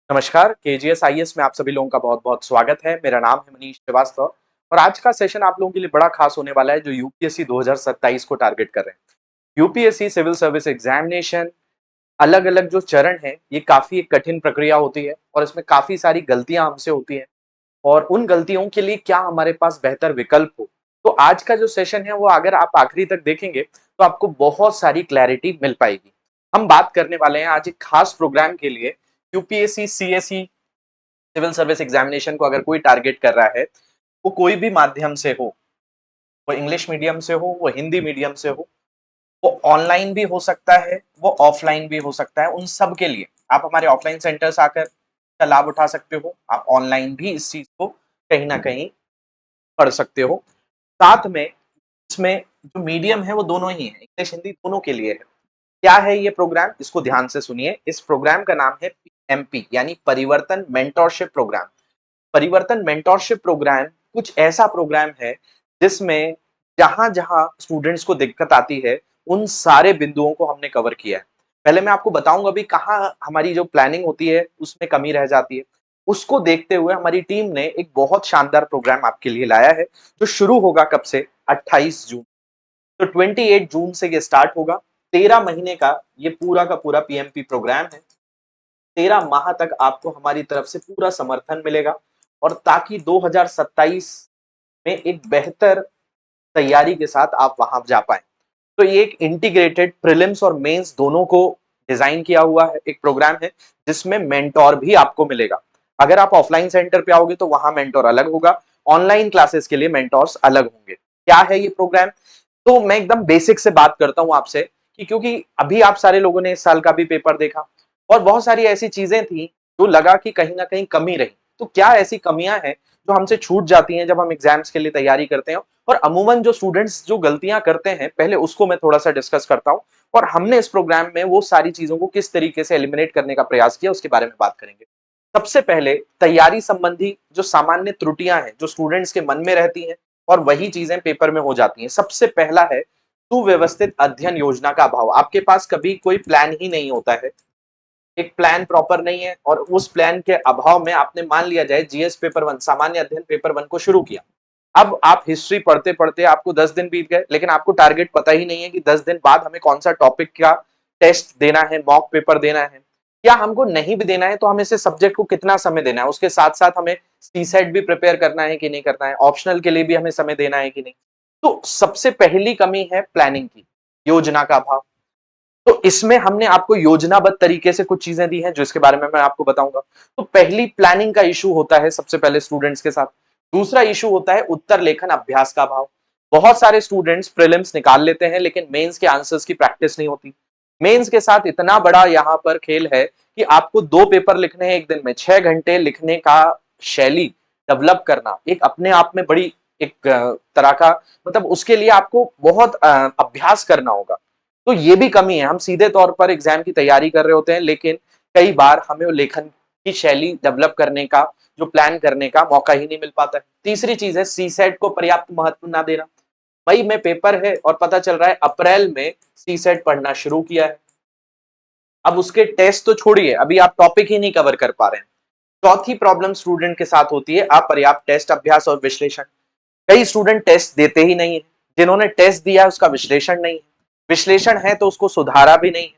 नमस्कार, KGS IAS में आप सभी लोगों का बहुत-बहुत स्वागत है। मेरा नाम है मनीष श्रीवास्तव और आज का सेशन आप लोगों के लिए बड़ा खास होने वाला है जो यूपीएससी 2027 को टारगेट कर रहे हैं। यूपीएससी सिविल सर्विस एग्जामिनेशन अलग-अलग जो चरण हैं, ये काफ़ी एक कठिन प्रक्रिया होती है और इसमें काफ़ी सारी गलतियाँ हमसे होती हैं और उन गलतियों के लिए क्या हमारे पास बेहतर विकल्प हो। तो आज का जो सेशन है वो अगर आप आखिरी तक देखेंगे तो आपको बहुत सारी क्लैरिटी मिल पाएगी। हम बात करने वाले हैं आज एक खास प्रोग्राम के लिए UPSC, CSE civil service examination को अगर कोई टारगेट कर रहा है, वो कोई भी माध्यम से हो, वो इंग्लिश मीडियम से हो, वो हिंदी मीडियम से हो, वो ऑनलाइन भी हो सकता है, वो ऑफलाइन भी हो सकता है, उन सब के लिए आप हमारे ऑफलाइन सेंटर्स आकर इसका लाभ उठा सकते हो। आप ऑनलाइन भी इस चीज को कहीं ना कहीं पढ़ सकते हो। साथ में इसमें जो मीडियम है वो दोनों ही है, इंग्लिश हिंदी दोनों के लिए है। क्या है ये प्रोग्राम, इसको ध्यान से सुनिए। इस प्रोग्राम का नाम है पीएमपी यानी परिवर्तन मेंटोरशिप प्रोग्राम। परिवर्तन मेंटोरशिप प्रोग्राम कुछ ऐसा प्रोग्राम है जिसमें जहां जहां स्टूडेंट्स को दिक्कत आती है उन सारे बिंदुओं को हमने कवर किया है। पहले मैं आपको बताऊंगा भी कहाँ हमारी जो प्लानिंग होती है उसमें कमी रह जाती है। उसको देखते हुए हमारी टीम ने एक बहुत शानदार प्रोग्राम आपके लिए लाया है जो शुरू होगा कब से, 28 जून। तो 28 जून से ये स्टार्ट होगा। 13 महीने का ये पूरा का पूरा पीएमपी प्रोग्राम है। 13 माह तक आपको हमारी तरफ से पूरा समर्थन मिलेगा और ताकि 2027 में एक बेहतर तैयारी के साथ आप वहां जा पाए। तो ये एक इंटीग्रेटेड प्रीलिम्स और मेंस दोनों को डिजाइन किया हुआ है एक प्रोग्राम है जिसमें मेंटोर भी आपको मिलेगा। अगर आप ऑफलाइन सेंटर पे आओगे तो वहां मेंटोर अलग होगा, ऑनलाइन क्लासेस के लिए मेंटोर्स अलग होंगे। क्या है ये प्रोग्राम? तो मैं एकदम बेसिक से बात करता हूं आपसे कि क्योंकि अभी आप सारे लोगों ने इस साल का भी पेपर देखा और बहुत सारी ऐसी चीजें थी जो लगा कि कहीं ना कहीं कमी रही। तो क्या ऐसी कमियां हैं जो हमसे छूट जाती हैं जब हम एग्जाम्स के लिए तैयारी करते हैं? और अमूमन जो स्टूडेंट्स जो गलतियां करते हैं पहले उसको मैं थोड़ा सा डिस्कस करता हूं और हमने इस प्रोग्राम में वो सारी चीजों को किस तरीके से एलिमिनेट करने का प्रयास किया उसके बारे में बात करेंगे। सबसे पहले तैयारी संबंधी जो सामान्य त्रुटियां हैं जो स्टूडेंट्स के मन में रहती हैं और वही चीजें पेपर में हो जाती हैं। सबसे पहला है सुव्यवस्थित अध्ययन योजना का अभाव। आपके पास कभी कोई प्लान ही नहीं होता है, एक प्लान प्रॉपर नहीं है और उस प्लान के अभाव में आपने मान लिया जाए जीएस पेपर 1 सामान्य अध्ययन पेपर 1 को शुरू किया। अब आप हिस्ट्री पढ़ते पढ़ते आपको 10 दिन बीत गए लेकिन आपको टारगेट पता ही नहीं है कि 10 दिन बाद हमें कौन सा टॉपिक का टेस्ट देना है, मॉक पेपर देना है या हमको नहीं भी देना है तो हमें इसे सब्जेक्ट को कितना समय देना है, उसके साथ साथ हमें सीसेट भी प्रिपेयर करना है कि नहीं करना है, ऑप्शनल के लिए भी हमें समय देना है कि नहीं। तो सबसे पहली कमी है प्लानिंग की, योजना का अभाव। तो इसमें हमने आपको योजनाबद्ध तरीके से कुछ चीजें दी हैं जो इसके बारे में मैं आपको बताऊंगा। तो पहली प्लानिंग का इशू होता है सबसे पहले स्टूडेंट्स के साथ। दूसरा इशू होता है उत्तर लेखन अभ्यास का अभाव। बहुत सारे स्टूडेंट्स प्रीलिम्स निकाल लेते हैं लेकिन मेंस के आंसर्स की प्रैक्टिस नहीं होती। मेंस के साथ इतना बड़ा यहाँ पर खेल है कि आपको 2 पेपर लिखने हैं एक दिन में, 6 घंटे लिखने का शैली डेवलप करना एक अपने आप में बड़ी एक तरह का मतलब उसके लिए आपको बहुत अभ्यास करना होगा। तो ये भी कमी है, हम सीधे तौर पर एग्जाम की तैयारी कर रहे होते हैं लेकिन कई बार हमें वो लेखन की शैली डेवलप करने का, जो प्लान करने का मौका ही नहीं मिल पाता है। तीसरी चीज है सीसेट को पर्याप्त महत्व ना देना। मई में पेपर है और पता चल रहा है अप्रैल में सीसेट पढ़ना शुरू किया है। अब उसके टेस्ट तो छोड़िए, अभी आप टॉपिक ही नहीं कवर कर पा रहे हैं। चौथी प्रॉब्लम स्टूडेंट के साथ होती है अपर्याप्त टेस्ट अभ्यास और विश्लेषण। कई स्टूडेंट टेस्ट देते ही नहीं है, जिन्होंने टेस्ट दिया है उसका विश्लेषण नहीं है, विश्लेषण है तो उसको सुधारा भी नहीं है।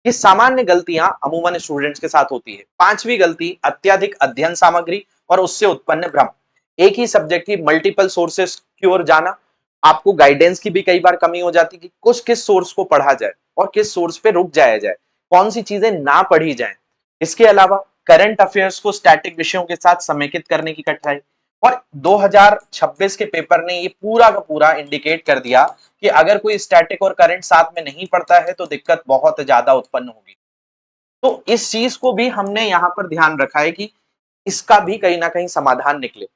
ये सामान्य गलतियां अमूमन स्टूडेंट्स के साथ होती है। पांचवी गलती अत्यधिक अध्ययन सामग्री और उससे उत्पन्न भ्रम। एक ही सब्जेक्ट की मल्टीपल सोर्सेस की ओर जाना, आपको गाइडेंस की भी कई बार कमी हो जाती है कि कुछ किस सोर्स को पढ़ा जाए और किस सोर्स पे रुक जाया जाए, कौन सी चीजें ना पढ़ी जाए। इसके अलावा करंट अफेयर्स को स्टैटिक विषयों के साथ समेकित करने की कठिनाई। और 2026 के पेपर ने ये पूरा का पूरा इंडिकेट कर दिया कि अगर कोई स्टैटिक और करंट साथ में नहीं पढ़ता है तो दिक्कत बहुत ज्यादा उत्पन्न होगी। तो इस चीज को भी हमने यहाँ पर ध्यान रखा है कि इसका भी कहीं ना कहीं समाधान निकले।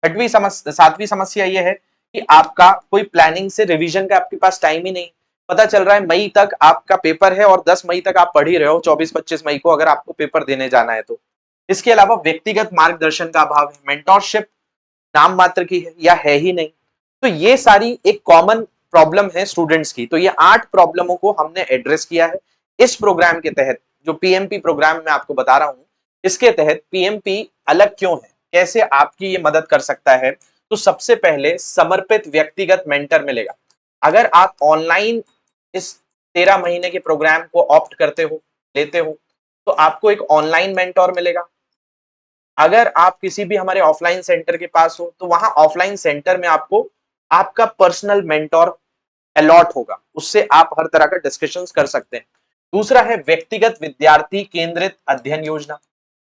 सातवीं समस्या यह है कि आपका कोई प्लानिंग से रिवीजन का आपके पास टाइम ही नहीं। पता चल रहा है मई तक आपका पेपर है और 10 मई तक आप पढ़ ही रहे हो, 24-25 मई को अगर आपको पेपर देने जाना है तो। इसके अलावा व्यक्तिगत मार्गदर्शन का अभाव है, मेंटोरशिप नाम मात्र की है या है ही नहीं। तो ये सारी एक कॉमन प्रॉब्लम है स्टूडेंट्स की। तो ये 8 प्रॉब्लमों को हमने एड्रेस किया है इस प्रोग्राम के तहत। जो पीएमपी प्रोग्राम मैं आपको बता रहा हूं, इसके तहत पीएमपी अलग क्यों है, कैसे आपकी ये मदद कर सकता है? तो सबसे पहले समर्पित व्यक्तिगत मेंटर मिलेगा। अगर आप ऑनलाइन इस 13 महीने के प्रोग्राम को ऑप्ट करते हो, लेते हो, तो आपको एक ऑनलाइन मेंटोर मिलेगा। अगर आप किसी भी हमारे ऑफलाइन सेंटर के पास हो, तो वहां ऑफलाइन सेंटर में आपको आपका पर्सनल मेंटोर अलॉट होगा, उससे आप हर तरह का डिस्कशंस कर सकते हैं। दूसरा है व्यक्तिगत विद्यार्थी केंद्रित अध्ययन योजना।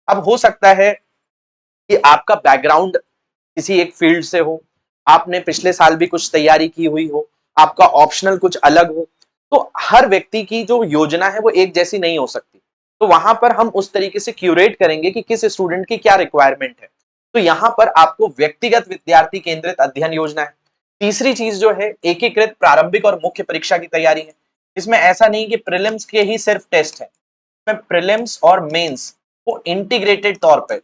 अब हो सकता है कि आपका बैकग्राउंड किसी एक फील्ड से हो, आपने पिछले साल भी कुछ तैयारी की हुई हो, आपका ऑप्शनल कुछ अलग हो, तो हर व्यक्ति की जो योजना है वो एक जैसी नहीं हो सकती। तो वहां पर हम उस तरीके से क्यूरेट करेंगे कि किस स्टूडेंट की क्या रिक्वायरमेंट है। तो यहां पर आपको व्यक्तिगत विद्यार्थी केंद्रित अध्ययन योजना है। तीसरी चीज जो है एकीकृत प्रारंभिक और मुख्य परीक्षा की तैयारी है। इसमें ऐसा नहीं कि प्रीलिम्स के ही सिर्फ टेस्ट है, इसमें प्रीलिम्स और मेंस को इंटीग्रेटेड तौर पर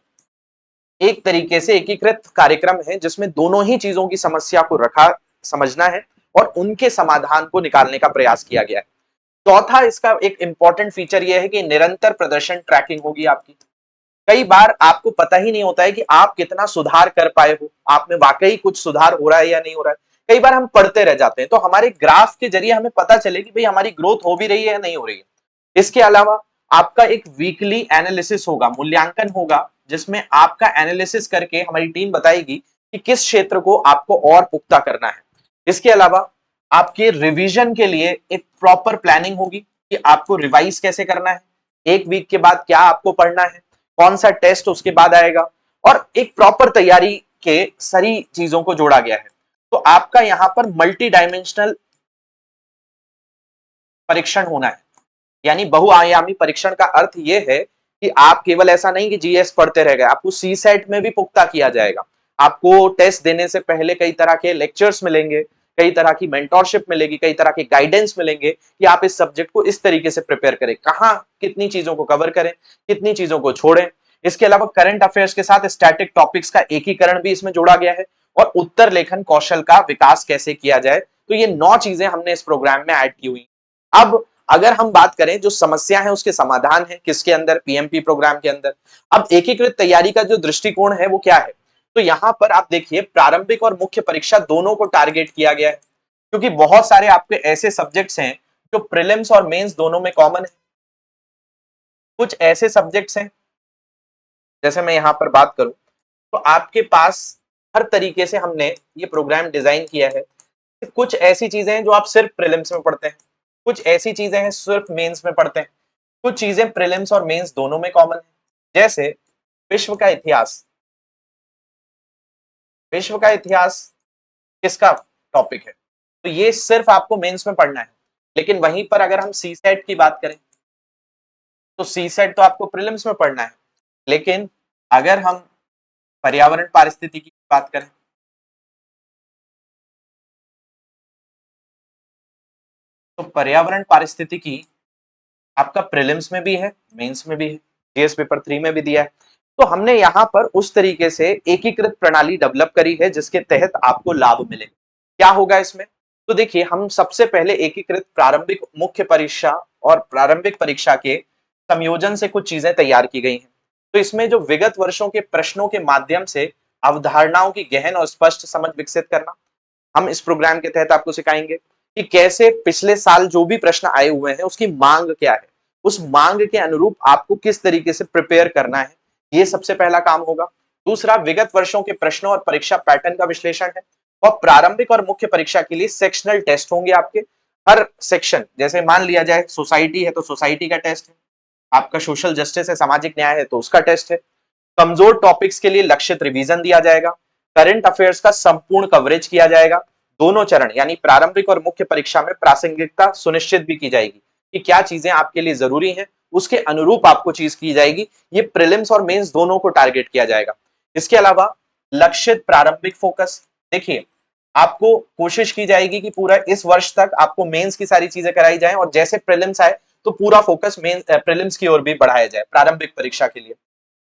एक तरीके से एकीकृत कार्यक्रम है, जिसमें दोनों ही चीजों की समस्या को रखा समझना है और उनके समाधान को निकालने का प्रयास किया गया है। चौथा इसका एक इंपॉर्टेंट फीचर यह है कि निरंतर प्रदर्शन ट्रैकिंग होगी आपकी। कई बार आपको पता ही नहीं होता है कि आप कितना सुधार कर पाए हो, आप में वाकई कुछ सुधार हो रहा है या नहीं हो रहा है। कई बार हम पढ़ते रह जाते हैं, तो हमारे ग्राफ के जरिए हमें पता चले कि भाई हमारी ग्रोथ हो भी रही है या नहीं हो रही है। इसके अलावा आपका एक वीकली एनालिसिस होगा, मूल्यांकन होगा, जिसमें आपका एनालिसिस करके हमारी टीम बताएगी कि किस क्षेत्र को आपको और पुख्ता करना है। इसके अलावा आपके रिवीजन के लिए एक प्रॉपर प्लानिंग होगी कि आपको रिवाइज कैसे करना है, एक वीक के बाद क्या आपको पढ़ना है, कौन सा टेस्ट उसके बाद आएगा, और एक प्रॉपर तैयारी के सारी चीजों को जोड़ा गया है। तो आपका यहां पर मल्टी डायमेंशनल परीक्षण होना है, यानी बहुआयामी परीक्षण का अर्थ यह है कि आप केवल ऐसा नहीं कि जीएस पढ़ते रह गए, आपको सी सेट में भी पुख्ता किया जाएगा। आपको टेस्ट देने से पहले कई तरह के लेक्चर्स मिलेंगे, कई तरह की मेंटोरशिप मिलेगी, कई तरह के गाइडेंस मिलेंगे कि आप इस सब्जेक्ट को इस तरीके से प्रिपेयर करें, कहां कितनी चीजों को कवर करें, कितनी चीजों को छोड़ें। इसके अलावा करंट अफेयर्स के साथ स्टैटिक टॉपिक्स का एकीकरण भी इसमें जोड़ा गया है, और उत्तर लेखन कौशल का विकास कैसे किया जाए। तो ये 9 चीजें हमने इस प्रोग्राम में ऐड की हुई। अब अगर हम बात करें जो समस्या है उसके समाधान है किसके अंदर, पीएमपी प्रोग्राम के अंदर। अब एकीकृत तैयारी का जो दृष्टिकोण है वो क्या है, तो यहां पर आप देखिए प्रारंभिक और मुख्य परीक्षा दोनों को टारगेट किया गया है, क्योंकि बहुत सारे आपके ऐसे सब्जेक्ट्स हैं जो प्रीलिम्स और मेंस दोनों में कॉमन है। कुछ ऐसे सब्जेक्ट्स हैं, जैसे मैं यहां पर बात करूं तो आपके पास हर तरीके से हमने ये प्रोग्राम डिजाइन किया है। कुछ ऐसी चीजें हैं जो आप सिर्फ प्रीलिम्स में पढ़ते हैं, कुछ ऐसी चीजें हैं सिर्फ मेंस में पढ़ते हैं, कुछ चीजें प्रीलिम्स और मेंस दोनों में कॉमन है। जैसे विश्व का इतिहास, विश्व का इतिहास किसका टॉपिक है, तो ये सिर्फ आपको मेंस में पढ़ना है। लेकिन वहीं पर अगर हम सी सेट की बात करें तो सी सेट तो आपको प्रीलिम्स में पढ़ना है। लेकिन अगर हम पर्यावरण पारिस्थितिकी की बात करें तो पर्यावरण पारिस्थितिकी आपका प्रीलिम्स में भी है, मेंस में भी है, जीएस पेपर 3 में भी दिया है। तो हमने यहाँ पर उस तरीके से एकीकृत प्रणाली डेवलप करी है जिसके तहत आपको लाभ मिले। क्या होगा इसमें, तो देखिए हम सबसे पहले एकीकृत प्रारंभिक मुख्य परीक्षा और प्रारंभिक परीक्षा के संयोजन से कुछ चीजें तैयार की गई हैं। तो इसमें जो विगत वर्षों के प्रश्नों के माध्यम से अवधारणाओं की गहन और स्पष्ट समझ विकसित करना, हम इस प्रोग्राम के तहत आपको सिखाएंगे कि कैसे पिछले साल जो भी प्रश्न आए हुए हैं उसकी मांग क्या है, उस मांग के अनुरूप आपको किस तरीके से प्रिपेयर करना है, ये सबसे पहला काम होगा। दूसरा विगत वर्षों के प्रश्नों और परीक्षा पैटर्न का विश्लेषण है, और प्रारंभिक और मुख्य परीक्षा के लिए सेक्शनल टेस्ट होंगे आपके। हर सेक्शन, जैसे मान लिया जाए सोसाइटी है तो सोसाइटी का टेस्ट है, आपका सोशल जस्टिस है, सामाजिक न्याय है तो उसका टेस्ट है। कमजोर टॉपिक्स के लिए लक्षित रिवीजन दिया जाएगा। करंट अफेयर्स का संपूर्ण कवरेज किया जाएगा। दोनों चरण यानी प्रारंभिक और मुख्य परीक्षा में प्रासंगिकता सुनिश्चित भी की जाएगी कि क्या चीजें आपके लिए जरूरी हैं, उसके अनुरूप आपको चीज की जाएगी। ये प्रीलिम्स और मेंस दोनों को टारगेट किया जाएगा। इसके अलावा लक्षित प्रारंभिक फोकस, देखिए आपको कोशिश की जाएगी कि पूरा इस वर्ष तक आपको मेंस की सारी चीजें कराई जाए, और जैसे प्रीलिम्स आए तो पूरा फोकस मेंस प्रीलिम्स की ओर भी बढ़ाया जाए प्रारंभिक परीक्षा के लिए।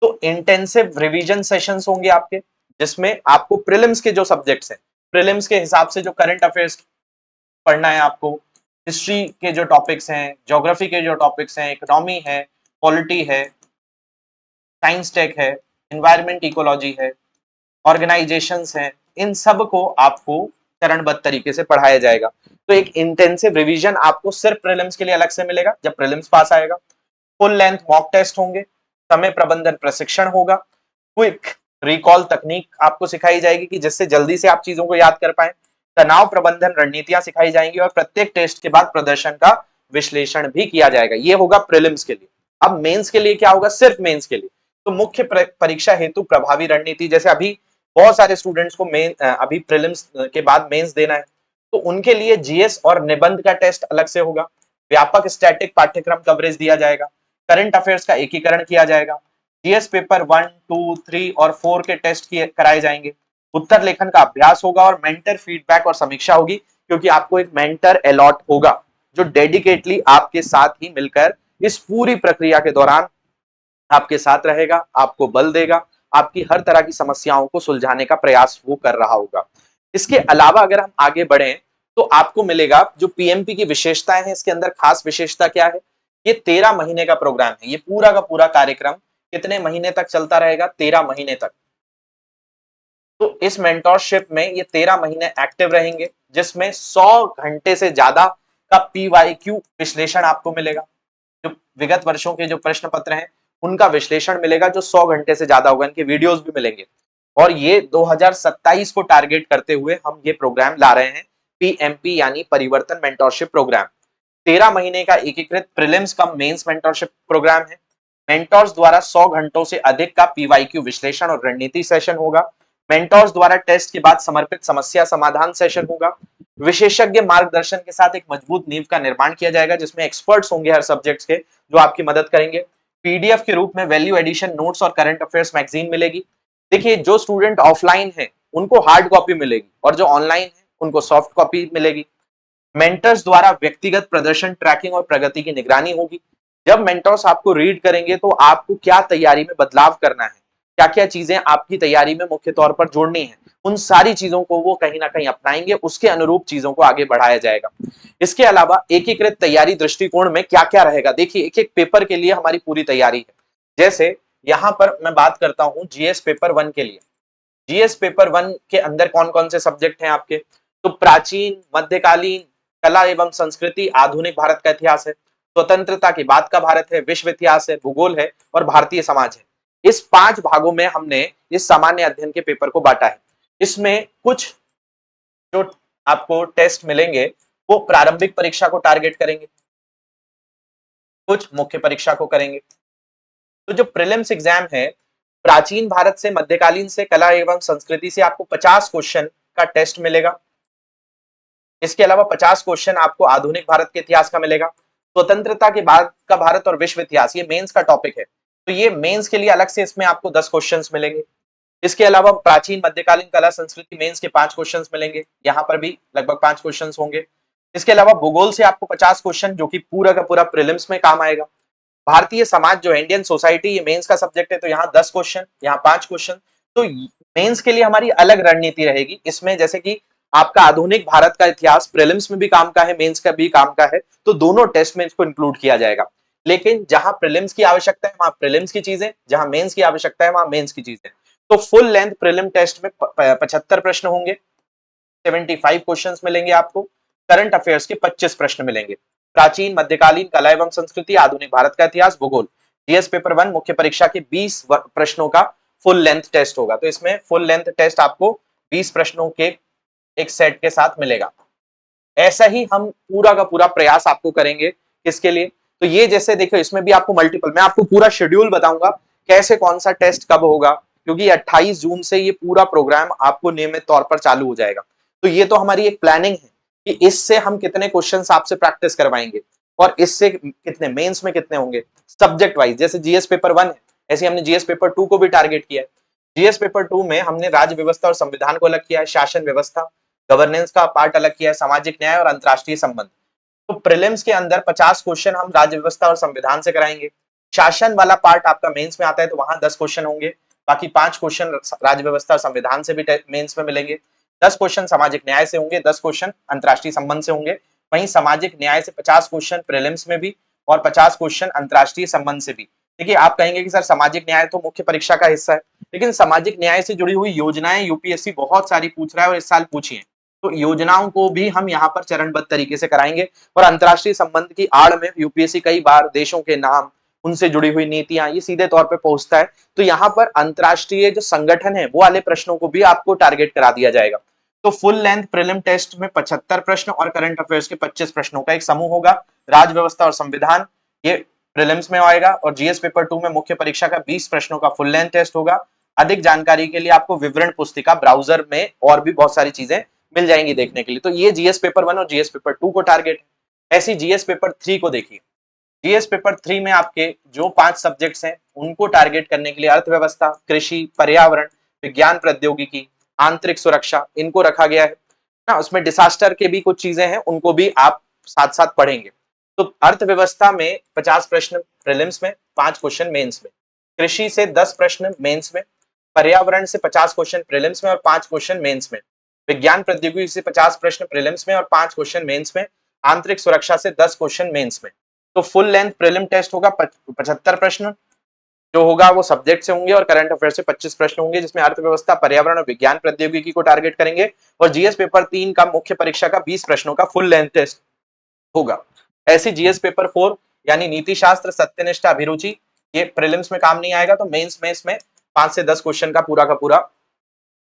तो इंटेंसिव रिवीजन सेशंस होंगे आपके, जिसमें आपको प्रीलिम्स के जो सब्जेक्ट्स हैं, प्रीलिम्स के हिसाब से जो करंट अफेयर्स पढ़ना है आपको, हिस्ट्री के जो टॉपिक्स हैं, ज्योग्राफी के जो टॉपिक्स हैं, इकोनॉमी है, पॉलिटी है, साइंस टेक है, एनवायरमेंट इकोलॉजी है, ऑर्गेनाइजेशंस हैं, इन सब को आपको चरणबद्ध तरीके से पढ़ाया जाएगा। तो एक इंटेंसिव रिवीजन आपको सिर्फ प्रीलिम्स के लिए अलग से मिलेगा जब प्रीलिम्स पास आएगा। फुल लेंथ मॉक टेस्ट होंगे, समय प्रबंधन प्रशिक्षण होगा, क्विक रिकॉल तकनीक आपको सिखाई जाएगी कि जिससे जल्दी से आप चीजों को याद कर पाए, तनाव प्रबंधन रणनीतियां सिखाई जाएंगी और प्रत्येक टेस्ट के बाद प्रदर्शन का विश्लेषण भी किया जाएगा। ये होगा प्रीलिम्स के लिए। अब मेंस के लिए क्या होगा? सिर्फ मेंस के लिए तो मुख्य परीक्षा हेतु प्रभावी रणनीति, जैसे अभी बहुत सारे स्टूडेंट्स को अभी प्रीलिम्स के बाद मेंस देना है, तो उनके लिए जीएस और निबंध का टेस्ट अलग से होगा। व्यापक स्टैटिक पाठ्यक्रम कवरेज दिया जाएगा, करंट अफेयर्स का एकीकरण किया जाएगा, जीएस पेपर 1, 2, 3 और 4 के टेस्ट किए कराए जाएंगे, उत्तर लेखन का अभ्यास होगा और मेंटर फीडबैक और समीक्षा होगी, क्योंकि आपको एक मेंटर अलॉट होगा जो डेडिकेटली आपके साथ ही मिलकर इस पूरी प्रक्रिया के दौरान आपके साथ रहेगा, आपको बल देगा, आपकी हर तरह की समस्याओं को सुलझाने का प्रयास वो कर रहा होगा। इसके अलावा अगर हम आगे बढ़ें तो आपको मिलेगा जो पीएमपी की विशेषताएं हैं। इसके अंदर खास विशेषता क्या है? ये 13 महीने का प्रोग्राम है। ये पूरा का पूरा कार्यक्रम कितने महीने तक चलता रहेगा? 13 महीने तक। तो इस मेंटोरशिप में ये 13 महीने एक्टिव रहेंगे, जिसमें 100 घंटे से ज्यादा का पीवाईक्यू विश्लेषण आपको मिलेगा। जो विगत वर्षों के जो प्रश्न पत्र हैं उनका विश्लेषण मिलेगा जो 100 घंटे से ज्यादा होगा। इनके वीडियोस भी मिलेंगे और ये 2027 को टारगेट करते हुए हम ये प्रोग्राम ला रहे हैं, पीएमपी यानी परिवर्तन मेंटोरशिप प्रोग्राम। 13 महीने का एकीकृत prelims cum mains mentorship program है। मेंटोर्स द्वारा 100 घंटों से अधिक का पीवाईक्यू विश्लेषण और रणनीति सेशन होगा। मेंटोर्स द्वारा टेस्ट के बाद समर्पित समस्या समाधान सेशन होगा। विशेषज्ञ मार्गदर्शन के साथ एक मजबूत नींव का निर्माण किया जाएगा, जिसमें एक्सपर्ट्स होंगे हर सब्जेक्ट्स के जो आपकी मदद करेंगे। पीडीएफ के रूप में वैल्यू एडिशन नोट्स और करंट अफेयर्स मैगजीन मिलेगी। देखिए, जो स्टूडेंट ऑफलाइन है उनको हार्ड कॉपी मिलेगी और जो ऑनलाइन है उनको सॉफ्ट कॉपी मिलेगी। मेंटर्स द्वारा व्यक्तिगत प्रदर्शन ट्रैकिंग और प्रगति की निगरानी होगी। जब मेंटर्स आपको रीड करेंगे तो आपको क्या तैयारी में बदलाव करना है, क्या क्या चीजें आपकी तैयारी में मुख्य तौर पर जोड़नी है, उन सारी चीजों को वो कहीं ना कहीं अपनाएंगे। उसके अनुरूप चीजों को आगे बढ़ाया जाएगा। इसके अलावा एकीकृत तैयारी दृष्टिकोण में क्या क्या रहेगा? देखिए, एक एक पेपर के लिए हमारी पूरी तैयारी है। जैसे यहां पर मैं बात करता हूं जीएस पेपर 1 के लिए। जीएस पेपर 1 के अंदर कौन कौन से सब्जेक्ट हैं आपके? तो प्राचीन, मध्यकालीन, कला एवं संस्कृति, आधुनिक भारत का इतिहास है, स्वतंत्रता के बाद का भारत है, विश्व इतिहास है, भूगोल है और भारतीय समाज है। इस 5 भागों में हमने इस सामान्य अध्ययन के पेपर को बांटा है। इसमें कुछ जो आपको टेस्ट मिलेंगे वो प्रारंभिक परीक्षा को टारगेट करेंगे, कुछ मुख्य परीक्षा को करेंगे। तो जो प्रीलिम्स एग्जाम है, प्राचीन भारत से, मध्यकालीन से, कला एवं संस्कृति से आपको 50 क्वेश्चन का टेस्ट मिलेगा। इसके अलावा 50 क्वेश्चन आपको आधुनिक भारत के इतिहास का मिलेगा। स्वतंत्रता के बाद का भारत और विश्व इतिहास, ये मेंस का टॉपिक है, तो ये मेंस के लिए अलग से इसमें आपको 10 क्वेश्चंस मिलेंगे। इसके अलावा प्राचीन, मध्यकालीन, कला संस्कृति मेंस के 5 क्वेश्चंस मिलेंगे, यहाँ पर भी लगभग 5 क्वेश्चंस होंगे। इसके अलावा भूगोल से आपको 50 क्वेश्चन, जो कि पूरा का पूरा प्रीलिम्स में काम आएगा। भारतीय समाज जो इंडियन सोसाइटी, ये मेंस का सब्जेक्ट है, तो यहाँ 10 क्वेश्चन, यहाँ 5 क्वेश्चन। तो मेंस के लिए हमारी अलग रणनीति रहेगी इसमें। जैसे कि आपका आधुनिक भारत का इतिहास प्रीलिम्स में भी काम का है, मेंस का भी काम का है, तो दोनों टेस्ट में इसको इंक्लूड किया जाएगा। लेकिन जहां प्रीलिम्स की आवश्यकता है वहां प्रीलिम्स की चीजें, जहां मेंस की आवश्यकता है वहां मेंस की चीजें। तो फुल लेंथ प्रीलिम टेस्ट में 75 प्रश्न होंगे, 75 क्वेश्चंस मिलेंगे आपको। करंट अफेयर्स के 25 प्रश्न मिलेंगे। प्राचीन, मध्यकालीन, कला एवं संस्कृति, आधुनिक भारत का इतिहास, भूगोल। जीएस पेपर 1 मुख्य परीक्षा के 20 प्रश्नों का फुल लेंथ टेस्ट होगा। तो इसमें फुल लेंथ टेस्ट आपको 20 प्रश्नों के एक सेट के साथ मिलेगा। ऐसा ही हम पूरा का पूरा प्रयास आपको करेंगे। किसके लिए? तो ये जैसे देखो, इसमें भी आपको मल्टीपल, मैं आपको पूरा शेड्यूल बताऊंगा कैसे कौन सा टेस्ट कब होगा, क्योंकि 28 जून से ये पूरा प्रोग्राम आपको नियमित तौर पर चालू हो जाएगा। तो ये तो हमारी एक प्लानिंग है कि इससे हम कितने क्वेश्चंस आपसे प्रैक्टिस करवाएंगे और इससे कितने मेंस में कितने होंगे सब्जेक्ट वाइज। जैसे जीएस पेपर 1 है, ऐसे हमने जीएस पेपर 2 को भी टारगेट किया है। जीएस पेपर 2 में हमने राज्य व्यवस्था और संविधान को अलग किया है, शासन व्यवस्था, गवर्नेंस का पार्ट अलग किया है, सामाजिक न्याय और अंतरराष्ट्रीय संबंध। तो प्रीलिम्स के अंदर 50 क्वेश्चन हम राज्य व्यवस्था और संविधान से कराएंगे। शासन वाला पार्ट आपका मेंस में आता है, तो वहां 10 क्वेश्चन होंगे। बाकी 5 क्वेश्चन राज्य व्यवस्था और संविधान से भी मेंस में मिलेंगे। 10 क्वेश्चन सामाजिक न्याय से होंगे, 10 क्वेश्चन अंतरराष्ट्रीय संबंध से होंगे। वहीं सामाजिक न्याय से 50 क्वेश्चन प्रीलिम्स में भी और 50 क्वेश्चन अंतरराष्ट्रीय संबंध से भी। देखिए आप कहेंगे कि सर सामाजिक न्याय तो मुख्य परीक्षा का हिस्सा है, लेकिन सामाजिक न्याय से जुड़ी हुई योजनाएं यूपीएससी बहुत सारी पूछ रहा है और इस साल पूछी है। तो योजनाओं को भी हम यहाँ पर चरणबद्ध तरीके से कराएंगे और अंतर्राष्ट्रीय संबंध की आड़ में यूपीएससी कई बार देशों के नाम, उनसे जुड़ी हुई नीतियां ये सीधे तौर पे पहुंचता है। तो यहाँ पर अंतर्राष्ट्रीय जो संगठन है वो वाले प्रश्नों को भी आपको टारगेट करा दिया जाएगा। तो फुल लेंथ प्रीलिम टेस्ट में 75 प्रश्न और करंट अफेयर्स के 25 प्रश्नों का एक समूह होगा। राज व्यवस्था और संविधान ये प्रीलिम्स में आएगा और जीएस पेपर 2 में मुख्य परीक्षा का 20 प्रश्नों का फुल लेंथ टेस्ट होगा। अधिक जानकारी के लिए आपको विवरण पुस्तिका ब्राउजर में और भी बहुत सारी चीजें मिल जाएंगी देखने के लिए। तो ये जीएस पेपर 1 और जीएस पेपर 2 को टारगेट है। ऐसी जीएस पेपर 3 को देखिए। जीएस पेपर 3 में आपके जो 5 सब्जेक्ट्स हैं उनको टारगेट करने के लिए अर्थव्यवस्था, कृषि, पर्यावरण, विज्ञान प्रौद्योगिकी, आंतरिक सुरक्षा इनको रखा गया है ना। उसमें डिसास्टर के भी कुछ चीजें हैं, उनको भी आप साथ साथ पढ़ेंगे। तो अर्थव्यवस्था में 50 प्रश्न प्रीलिम्स में, 5 क्वेश्चन मेंस में, कृषि से 10 प्रश्न मेंस में, पर्यावरण से 50 क्वेश्चन प्रीलिम्स में और 5 क्वेश्चन मेंस में, विज्ञान प्रौद्योगिकी से 50 प्रश्न प्रीलिम्स में और 5 क्वेश्चन मेंस में, आंतरिक सुरक्षा से 10 क्वेश्चन मेंस में। तो फुल लेंथ प्रीलिम टेस्ट होगा 75 प्रश्न जो होगा वो सब्जेक्ट से होंगे और करंट अफेयर से 25 प्रश्न होंगे, जिसमें अर्थव्यवस्था, पर्यावरण और विज्ञान प्रौद्योगिकी को टारगेट करेंगे। और जीएस पेपर 3 का मुख्य परीक्षा का 20 प्रश्नों का फुल लेंथ टेस्ट होगा। ऐसी जीएस पेपर 4 यानी नीति शास्त्र, सत्यनिष्ठा, अभिरुचि ये प्रीलिम्स में काम नहीं आएगा, तो मेंस में इसमें 5 से 10 क्वेश्चन का पूरा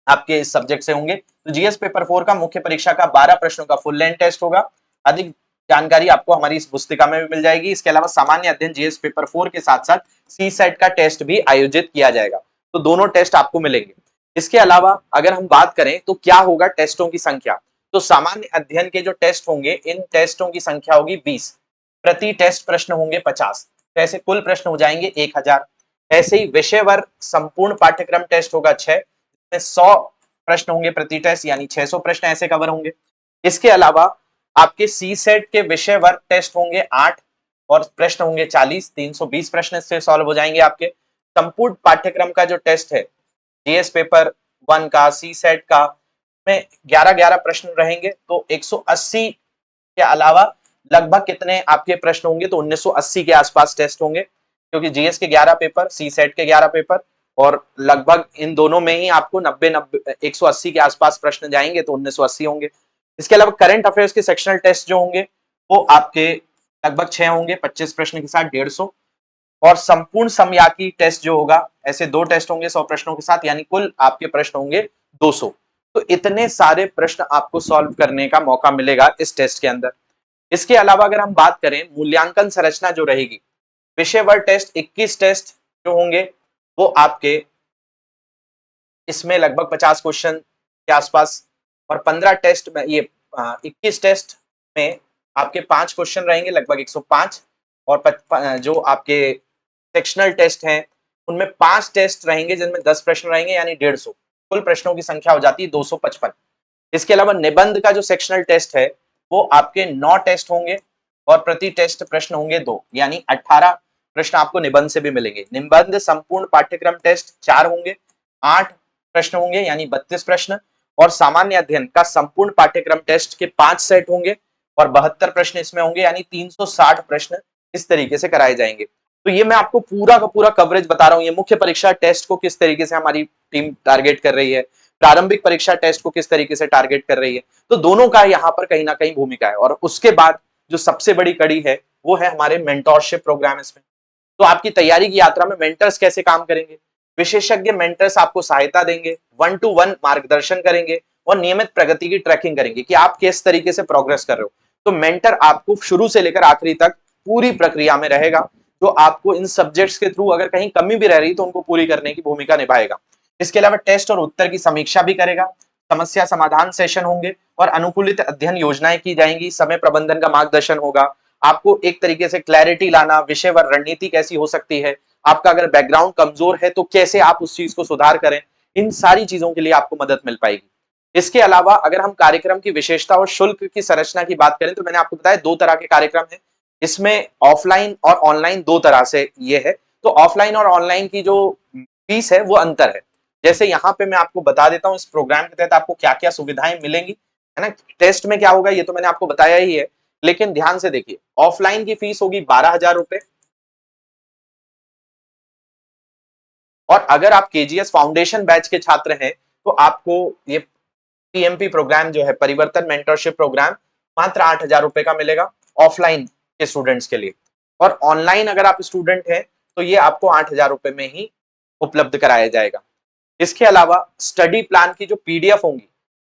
आपके इस सब्जेक्ट से होंगे। तो जीएस पेपर 4 का मुख्य परीक्षा का 12 प्रश्नों का फुल लेंथ टेस्ट होगा। अधिक जानकारी आपको हमारी इस पुस्तिका में भी मिल जाएगी। इसके अलावा सामान्य अध्ययन जीएस पेपर 4 के साथ साथ सी सेट का टेस्ट भी आयोजित किया जाएगा। तो दोनों टेस्ट आपको मिलेंगे। इसके अलावा अगर हम बात करें तो क्या होगा टेस्टों की संख्या, तो सामान्य अध्ययन के जो टेस्ट होंगे इन टेस्टों की संख्या होगी 20, प्रति टेस्ट प्रश्न होंगे 50, तो ऐसे कुल प्रश्न हो जाएंगे 1000। ऐसे ही विषयवर संपूर्ण पाठ्यक्रम टेस्ट होगा 6, 100 प्रश्न होंगे प्रति टेस्ट यानी 600 प्रश्न ऐसे कवर होंगे। इसके अलावा आपके सी सेट के विषय वर्ग टेस्ट होंगे 8 और प्रश्न होंगे 40, 320 प्रश्न इससे सॉल्व हो जाएंगे आपके। संपूर्ण पाठ्यक्रम का जो टेस्ट है जीएस पेपर 1 का, सी सेट का में 11-11 प्रश्न रहेंगे। तो 180 के अलावा लगभग कितने आपके प्रश्न होंगे, तो 1980 के आसपास टेस्ट होंगे, क्योंकि जीएस के 11 पेपर, सी सेट के 11 पेपर और लगभग इन दोनों में ही आपको 180 के आसपास प्रश्न जाएंगे, तो 1980 होंगे। इसके अलावा करंट अफेयर्स के सेक्शनल टेस्ट जो होंगे वो आपके लगभग 6 होंगे, 25 प्रश्न के साथ 150। और संपूर्ण समयाकी टेस्ट जो होगा ऐसे 2 टेस्ट होंगे 100 प्रश्नों के साथ, यानी कुल आपके प्रश्न होंगे 200। तो इतने सारे प्रश्न आपको सॉल्व करने का मौका मिलेगा इस टेस्ट के अंदर। इसके अलावा अगर हम बात करें मूल्यांकन संरचना जो रहेगी, विषयवर टेस्ट 21 टेस्ट जो होंगे वो आपके इसमें लगभग 50 क्वेश्चन के आसपास और 15 टेस्ट में ये 21 टेस्ट में आपके 5 क्वेश्चन रहेंगे लगभग 105 और जो आपके सेक्शनल टेस्ट हैं उनमें 5 टेस्ट रहेंगे जिनमें 10 प्रश्न रहेंगे यानी 150। कुल प्रश्नों की संख्या हो जाती है 255। इसके अलावा निबंध का जो सेक्शनल टेस्ट है वो आपके 9 टेस्ट होंगे और प्रति टेस्ट प्रश्न होंगे 2, यानी 18 प्रश्न आपको निबंध से भी मिलेंगे। निबंध संपूर्ण पाठ्यक्रम टेस्ट 4 होंगे, 8 प्रश्न होंगे यानी 32 प्रश्न और सामान्य अध्ययन का संपूर्ण पाठ्यक्रम टेस्ट के 5 सेट होंगे और 72 प्रश्न इसमें होंगे यानी 360 प्रश्न इस तरीके से कराए जाएंगे। तो ये मैं आपको पूरा का पूरा कवरेज बता रहा हूँ, ये मुख्य परीक्षा टेस्ट को किस तरीके से हमारी टीम टारगेट कर रही है, प्रारंभिक परीक्षा टेस्ट को किस तरीके से टारगेट कर रही है। तो दोनों का यहाँ पर कहीं ना कहीं भूमिका है। और उसके बाद जो सबसे बड़ी कड़ी है वो है हमारे मेंटोरशिप प्रोग्राम। इसमें तो आपकी तैयारी की यात्रा में मेंटर्स कैसे काम करेंगे, विशेषज्ञ मेंटर्स आपको सहायता देंगे, 1-to-1 मार्गदर्शन करेंगे और नियमित प्रगति की ट्रैकिंग करेंगे कि आप किस तरीके से प्रोग्रेस कर रहे हो। तो मेंटर आपको शुरू से लेकर आखिरी तक पूरी प्रक्रिया में रहेगा, जो आपको इन सब्जेक्ट्स के थ्रू अगर कहीं कमी भी रह रही तो उनको पूरी करने की भूमिका निभाएगा। इसके अलावा टेस्ट और उत्तर की समीक्षा भी करेगा, समस्या समाधान सेशन होंगे और अनुकूलित अध्ययन योजनाएं की जाएंगी, समय प्रबंधन का मार्गदर्शन होगा। आपको एक तरीके से क्लैरिटी लाना, विषयवर रणनीति कैसी हो सकती है, आपका अगर बैकग्राउंड कमजोर है तो कैसे आप उस चीज को सुधार करें, इन सारी चीजों के लिए आपको मदद मिल पाएगी। इसके अलावा अगर हम कार्यक्रम की विशेषता और शुल्क की संरचना की बात करें तो मैंने आपको बताया 2 तरह के कार्यक्रम है, इसमें ऑफलाइन और ऑनलाइन 2 तरह से ये है। तो ऑफलाइन और ऑनलाइन की जो फीस है वो अंतर है। जैसे यहाँ पे मैं आपको बता देता हूँ इस प्रोग्राम के तहत आपको क्या क्या सुविधाएं मिलेंगी, है ना। टेस्ट में क्या होगा ये तो मैंने आपको बताया ही है, लेकिन ध्यान से देखिए ऑफलाइन की फीस होगी 12,000 रुपए और अगर आप केजीएस फाउंडेशन बैच के छात्र हैं तो आपको ये पीएमपी प्रोग्राम जो है, परिवर्तन मेंटरशिप प्रोग्राम, मात्र 8,000 रुपए का मिलेगा ऑफलाइन के स्टूडेंट्स के लिए। और ऑनलाइन अगर आप स्टूडेंट हैं तो ये आपको 8,000 रुपए में ही उपलब्ध कराया जाएगा। इसके अलावा स्टडी प्लान की जो पीडीएफ होंगी,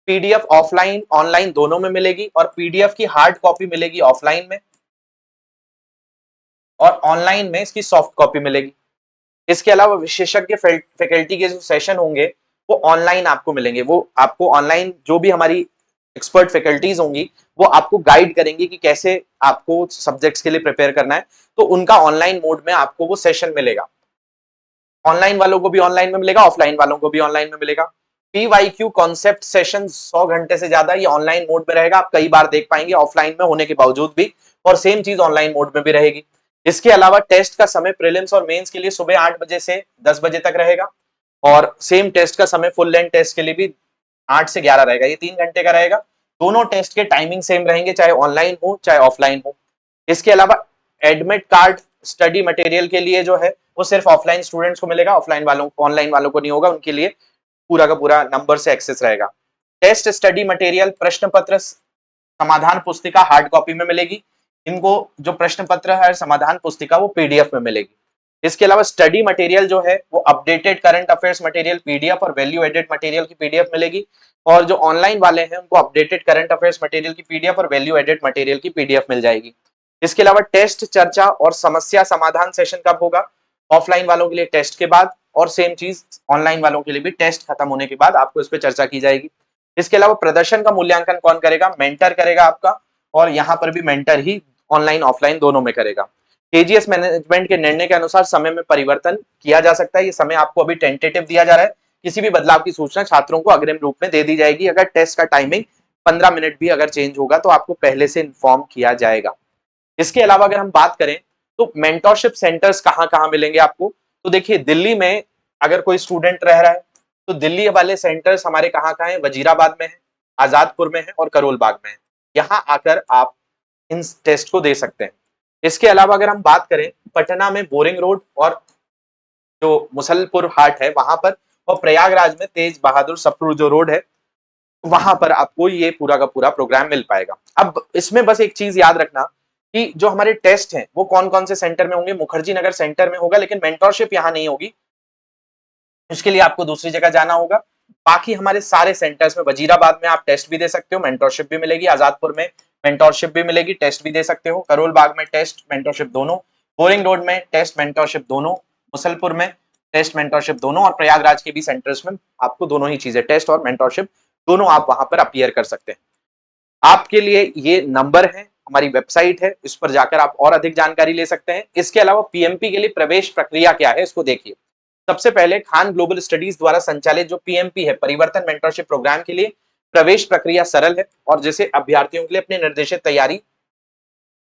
पीडीएफ ऑफलाइन ऑनलाइन दोनों में मिलेगी, और पीडीएफ की हार्ड कॉपी मिलेगी ऑफलाइन में, और ऑनलाइन में इसकी सॉफ्ट कॉपी मिलेगी। इसके अलावा विशेषज्ञ फैकल्टी के जो सेशन होंगे वो ऑनलाइन आपको मिलेंगे। वो आपको ऑनलाइन जो भी हमारी एक्सपर्ट फैकल्टीज होंगी वो आपको गाइड करेंगी कि कैसे आपको सब्जेक्ट्स के लिए प्रिपेयर करना है। तो उनका ऑनलाइन मोड में आपको वो सेशन मिलेगा। ऑनलाइन वालों को भी ऑनलाइन में मिलेगा, ऑफलाइन वालों को भी ऑनलाइन में मिलेगा। पीवाईक्यू कॉन्सेप्ट सेशन 100 घंटे से ज्यादा ये ऑनलाइन मोड में रहेगा, आप कई बार देख पाएंगे ऑफलाइन में होने के बावजूद भी, और सेम चीज ऑनलाइन मोड में भी रहेगी। इसके अलावा टेस्ट का समय प्रीलिम्स और मेंस के लिए सुबह 8 बजे से 10 बजे तक रहेगा, और सेम टेस्ट का समय फुल लेंथ टेस्ट के लिए भी 8 से 11 रहेगा, ये 3 घंटे का रहेगा। दोनों टेस्ट के टाइमिंग सेम रहेंगे, चाहे ऑनलाइन हो चाहे ऑफलाइन हो। इसके अलावा एडमिट कार्ड स्टडी मटेरियल के लिए जो है वो सिर्फ ऑफलाइन स्टूडेंट्स को मिलेगा, ऑफलाइन वालों ऑनलाइन वालों को नहीं होगा, उनके लिए पूरा का पूरा नंबर से एक्सेस रहेगा। टेस्ट स्टडी मटेरियल प्रश्न पत्र समाधान पुस्तिका हार्ड कॉपी में मिलेगी, इनको जो प्रश्न पत्र है समाधान पुस्तिका वो पीडीएफ में मिलेगी। इसके अलावा स्टडी मटेरियल जो है वो updated current affairs material PDF और वैल्यू एडेड मटेरियल की पीडीएफ मिलेगी, और जो ऑनलाइन वाले हैं उनको अपडेटेड करंट अफेयर्स मटेरियल की पीडीएफ और वैल्यू एडेड मटेरियल की पीडीएफ मिल जाएगी। इसके अलावा टेस्ट चर्चा और समस्या समाधान सेशन कब होगा? ऑफलाइन वालों के लिए टेस्ट के बाद, और सेम चीज ऑनलाइन वालों के लिए भी टेस्ट खत्म होने के बाद आपको इस पर चर्चा की जाएगी। इसके अलावा प्रदर्शन का मूल्यांकन कौन करेगा? मेंटर करेगा आपका, और यहाँ पर भी मेंटर ही ऑनलाइन ऑफलाइन दोनों में करेगा। केजीएस मैनेजमेंट के निर्णय के अनुसार समय में परिवर्तन किया जा सकता है, ये समय आपको अभी टेंटेटिव दिया जा रहा है, किसी भी बदलाव की सूचना छात्रों को अग्रिम रूप में दे दी जाएगी। अगर टेस्ट का टाइमिंग 15 मिनट भी अगर चेंज होगा तो आपको पहले से इन्फॉर्म किया जाएगा। इसके अलावा अगर हम बात करें तो मेंटरशिप सेंटर्स कहाँ कहाँ मिलेंगे आपको, तो देखिए दिल्ली में अगर कोई स्टूडेंट रह रहा है तो दिल्ली वाले सेंटर्स हमारे कहाँ कहाँ हैं? वजीराबाद में है, आजादपुर में है, और करोल बाग में है। यहाँ आकर आप इन टेस्ट को दे सकते हैं। इसके अलावा अगर हम बात करें पटना में बोरिंग रोड और जो मुसलपुर हाट है वहां पर, और प्रयागराज में तेज बहादुर सप्रू जो रोड है वहां पर आपको ये पूरा का पूरा प्रोग्राम मिल पाएगा। अब इसमें बस एक चीज याद रखना कि जो हमारे टेस्ट हैं वो कौन कौन से सेंटर में होंगे। मुखर्जी नगर सेंटर में होगा, लेकिन मेंटरशिप यहाँ नहीं होगी, इसके लिए आपको दूसरी जगह जाना होगा। बाकी हमारे सारे सेंटर्स में, वजीराबाद में आप टेस्ट भी दे सकते हो, मेंटरशिप भी मिलेगी, आजादपुर में मेंटरशिप भी मिलेगी, टेस्ट भी दे सकते हो, करोल बाग में टेस्ट मेंटरशिप दोनों, बोरिंग रोड में टेस्ट मेंटरशिप दोनों, मुसलपुर में टेस्ट मेंटरशिप दोनों, और प्रयागराज के भी सेंटर्स में आपको दोनों ही चीजें, टेस्ट और मेंटरशिप दोनों, आप वहां पर अपीयर कर सकते हैं। आपके लिए ये नंबर है, हमारी वेबसाइट है, इस पर जाकर आप और अधिक जानकारी ले सकते हैं। इसके अलावा पीएमपी के लिए प्रवेश प्रक्रिया क्या है इसको देखिए। सबसे पहले खान ग्लोबल स्टडीज द्वारा संचालित जो पीएमपी है, परिवर्तन मेंटरशिप प्रोग्राम के लिए प्रवेश प्रक्रिया सरल है, और जिसे अभ्यर्थियों के लिए अपनी निर्देशित तैयारी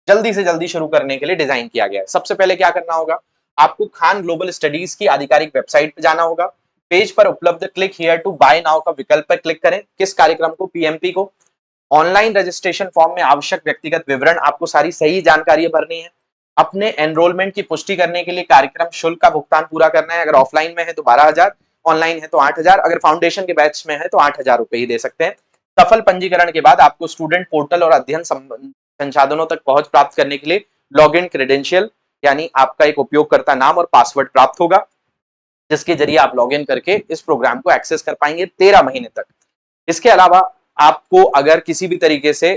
जल्दी से जल्दी शुरू करने के लिए डिजाइन किया गया है। सबसे पहले क्या करना होगा, आपको खान ग्लोबल स्टडीज की आधिकारिक वेबसाइट पर जाना होगा। पेज पर उपलब्ध click here to buy now का विकल्प पर क्लिक करें। किस कार्यक्रम को? पीएमपी को। ऑनलाइन रजिस्ट्रेशन फॉर्म में आवश्यक व्यक्तिगत विवरण, आपको सारी सही जानकारी भरनी है। अपने एनरोलमेंट की पुष्टि करने के लिए कार्यक्रम शुल्क का भुगतान पूरा करना है। अगर ऑफलाइन में है तो 12,000, ऑनलाइन है तो 8,000, अगर फाउंडेशन के बैच में है तो 8,000 रुपए ही दे सकते हैं। सफल पंजीकरण के बाद आपको स्टूडेंट पोर्टल और अध्ययन संसाधनों तक पहुंच प्राप्त करने के लिए लॉग इन क्रेडेंशियल, यानी आपका एक उपयोगकर्ता नाम और पासवर्ड प्राप्त होगा, जिसके जरिए आप लॉग इन करके इस प्रोग्राम को एक्सेस कर पाएंगे 13 महीने तक। इसके अलावा आपको अगर किसी भी तरीके से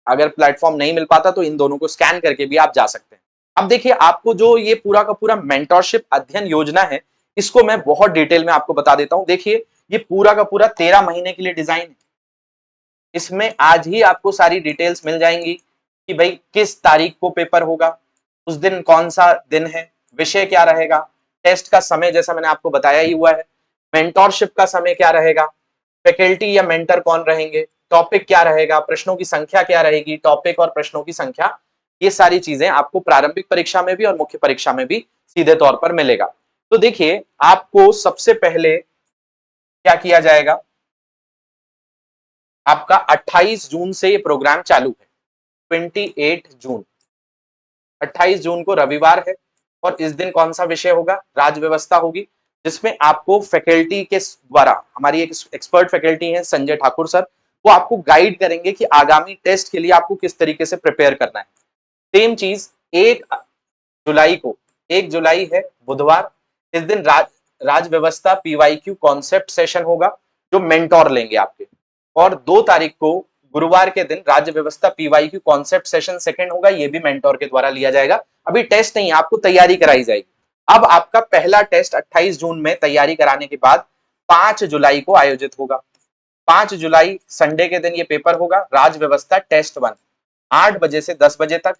अगर प्लेटफॉर्म नहीं मिल पाता तो इन दोनों को स्कैन करके भी आप जा सकते हैं। अब देखिए, आपको जो ये पूरा का पूरा मेंटरशिप अध्ययन योजना है, इसको मैं बहुत डिटेल में आपको बता देता हूं। देखिए, ये पूरा का पूरा 13 महीने के लिए डिजाइन है। इसमें आज ही आपको सारी डिटेल्स मिल जाएंगी कि भाई किस तारीख को पेपर होगा, उस दिन कौन सा दिन है, विषय क्या रहेगा, टेस्ट का समय जैसा मैंने आपको बताया ही हुआ है, मेंटरशिप का समय क्या रहेगा, फैकल्टी या मेंटर कौन रहेंगे, टॉपिक क्या रहेगा, प्रश्नों की संख्या क्या रहेगी, टॉपिक और प्रश्नों की संख्या, ये सारी चीजें आपको प्रारंभिक परीक्षा में भी और मुख्य परीक्षा में भी सीधे तौर पर मिलेगा। तो देखिए, आपको सबसे पहले क्या किया जाएगा, आपका 28 जून से ये प्रोग्राम चालू है। 28 जून, 28 जून को रविवार है, और इस दिन कौन सा विषय होगा? राज्य व्यवस्था होगी। जिसमें आपको फैकल्टी के द्वारा, हमारी एक एक्सपर्ट फैकल्टी है संजय ठाकुर सर, वो आपको गाइड करेंगे कि आगामी टेस्ट के लिए आपको किस तरीके से प्रिपेयर करना है। सेम चीज 1 जुलाई को, 1 जुलाई है बुधवार, इस दिन राज व्यवस्था पीवाईक्यू कॉन्सेप्ट सेशन होगा जो मेंटोर लेंगे आपके। और 2 तारीख को गुरुवार के दिन राज्य व्यवस्था पीवाईक्यू कॉन्सेप्ट सेशन सेकंड होगा, ये भी मेंटोर के द्वारा लिया जाएगा। अभी टेस्ट नहीं है, आपको तैयारी कराई जाएगी। अब आपका पहला टेस्ट 28 जून में तैयारी कराने के बाद 5 जुलाई को आयोजित होगा। 5 जुलाई संडे के दिन ये पेपर होगा, राज व्यवस्था टेस्ट 1, 8 बजे से 10 बजे तक।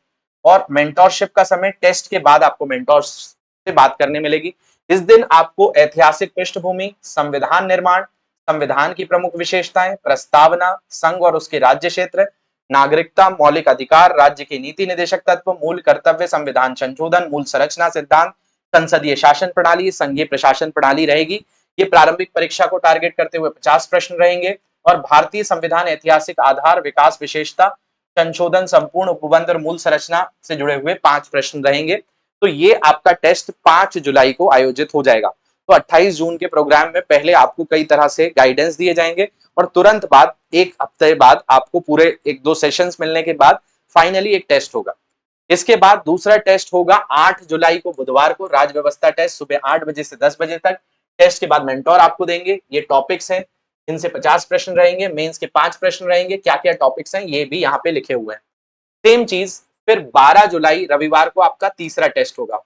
और मेंटोरशिप का समय टेस्ट के बाद आपको मेंटोर से बात करने मिलेगी। इस दिन आपको ऐतिहासिक पृष्ठभूमि, संविधान निर्माण, संविधान की प्रमुख विशेषताएं, प्रस्तावना, संघ और उसके राज्य क्षेत्र, नागरिकता, मौलिक अधिकार, राज्य के नीति निदेशक तत्व, मूल कर्तव्य, संविधान संशोधन, मूल संरचना सिद्धांत, संसदीय शासन प्रणाली, संघीय प्रशासन प्रणाली रहेगी। ये प्रारंभिक परीक्षा को टारगेट करते हुए 50 प्रश्न रहेंगे। और भारतीय संविधान ऐतिहासिक आधार, विकास विशेषता, संशोधन, संपूर्ण उपबंध और मूल संरचना से जुड़े हुए 5 प्रश्न रहेंगे। तो ये आपका टेस्ट 5 जुलाई को आयोजित हो जाएगा। तो 28 जून के प्रोग्राम में पहले आपको कई तरह से गाइडेंस दिए जाएंगे और तुरंत बाद 1 हफ्ते बाद आपको पूरे 1-2 सेशंस मिलने के बाद फाइनली एक टेस्ट होगा। इसके बाद दूसरा टेस्ट होगा 8 जुलाई को बुधवार को, राज व्यवस्था टेस्ट सुबह 8 बजे से 10 बजे तक। टेस्ट के बाद मेंटोर आपको देंगे। ये टॉपिक्स हैं, इनसे 50 प्रश्न रहेंगे, मेंस के 5 प्रश्न रहेंगे। क्या क्या टॉपिक्स हैं ये भी यहाँ पे लिखे हुए हैं। सेम चीज फिर 12 जुलाई रविवार को आपका तीसरा टेस्ट होगा।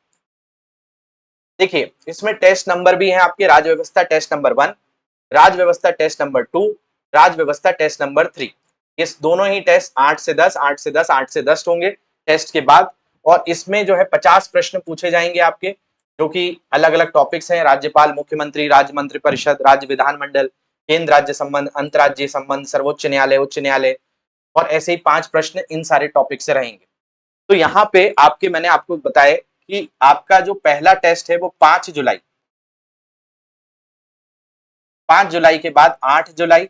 देखिए इसमें टेस्ट नंबर भी है आपके, राज व्यवस्था टेस्ट नंबर 1, राज व्यवस्था टेस्ट नंबर 2, राज व्यवस्था टेस्ट नंबर 3। इस दोनों ही टेस्ट 8 से 10, 8 से 10, 8 से 10 होंगे टेस्ट के बाद। और इसमें जो है 50 प्रश्न पूछे जाएंगे आपके, जो कि अलग अलग टॉपिक्स हैं, राज्यपाल, मुख्यमंत्री, राज्य मंत्रिपरिषद, राज्य विधानमंडल, केंद्र राज्य संबंध, अंतर्राज्यीय संबंध, सर्वोच्च न्यायालय, उच्च न्यायालय, और ऐसे ही 5 प्रश्न इन सारे टॉपिक से रहेंगे। तो यहाँ पे आपके, मैंने आपको बताया कि आपका जो पहला टेस्ट है वो 5 जुलाई, 5 जुलाई के बाद 8 जुलाई,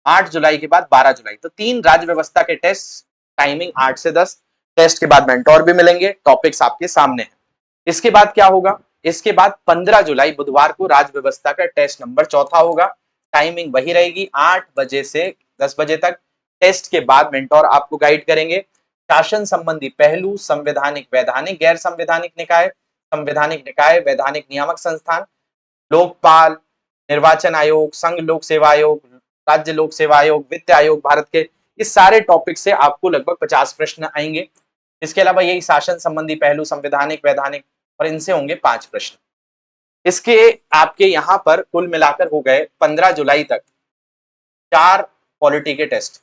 8 जुलाई के बाद 12 जुलाई, तो 3 राज्य व्यवस्था के टेस्ट, टाइमिंग 8 से 10। टेस्ट के बाद मेंटोर भी मिलेंगे, टॉपिक्स आपके सामने हैं। इसके बाद क्या होगा, इसके बाद 15 जुलाई बुधवार को राज व्यवस्था का टेस्ट नंबर 4 होगा। टाइमिंग वही रहेगी 8 बजे से 10 बजे तक। टेस्ट के बाद मेंटोर आपको गाइड करेंगे। शासन संबंधी पहलू, संवैधानिक, वैधानिक, गैर संवैधानिक निकाय, संवैधानिक निकाय, वैधानिक नियामक संस्थान, लोकपाल, निर्वाचन आयोग, संघ लोक सेवा आयोग, राज्य लोक सेवा आयोग, वित्त आयोग भारत के, इस सारे टॉपिक से आपको लगभग 50 प्रश्न आएंगे। इसके अलावा यही शासन संबंधी पहलू, संवैधानिक, वैधानिक, और इनसे होंगे 5 प्रश्न। इसके आपके यहाँ पर कुल मिलाकर हो गए 15 जुलाई तक 4 पॉलिटी के टेस्ट।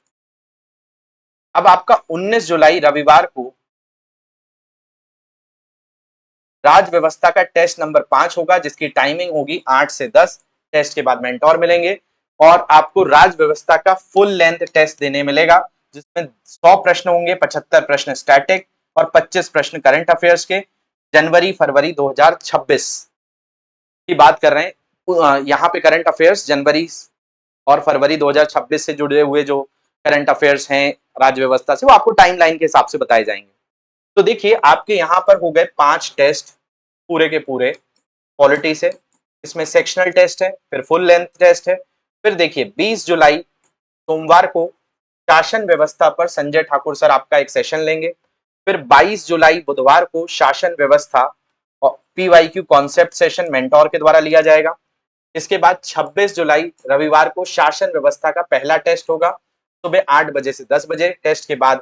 अब आपका 19 जुलाई रविवार को राज व्यवस्था का टेस्ट नंबर 5 होगा, जिसकी टाइमिंग होगी 8 से 10। टेस्ट के बाद मेंटोर मिलेंगे और आपको राज व्यवस्था का फुल लेंथ टेस्ट देने मिलेगा, जिसमें 100 प्रश्न होंगे, 75 प्रश्न स्टैटिक और 25 प्रश्न करंट अफेयर्स के। जनवरी फरवरी 2026 की बात कर रहे हैं। यहाँ पे करंट अफेयर्स जनवरी और फरवरी 2026 से जुड़े हुए जो करंट अफेयर्स हैं राज्य व्यवस्था से, वो आपको टाइमलाइन के हिसाब से बताए जाएंगे। तो देखिए आपके यहाँ पर हो गए 5 टेस्ट पूरे के पूरे पॉलिटी से। इसमें सेक्शनल टेस्ट है, फिर फुल लेंथ टेस्ट है। फिर देखिए 20 जुलाई सोमवार को शासन व्यवस्था पर संजय ठाकुर सर आपका एक सेशन लेंगे। फिर 22 जुलाई बुधवार को शासन व्यवस्था और पीवाईक्यू कॉन्सेप्ट सेशन मेंटोर के द्वारा लिया जाएगा। इसके बाद 26 जुलाई रविवार को शासन व्यवस्था का पहला टेस्ट होगा, सुबह 8 बजे से 10 बजे। टेस्ट के बाद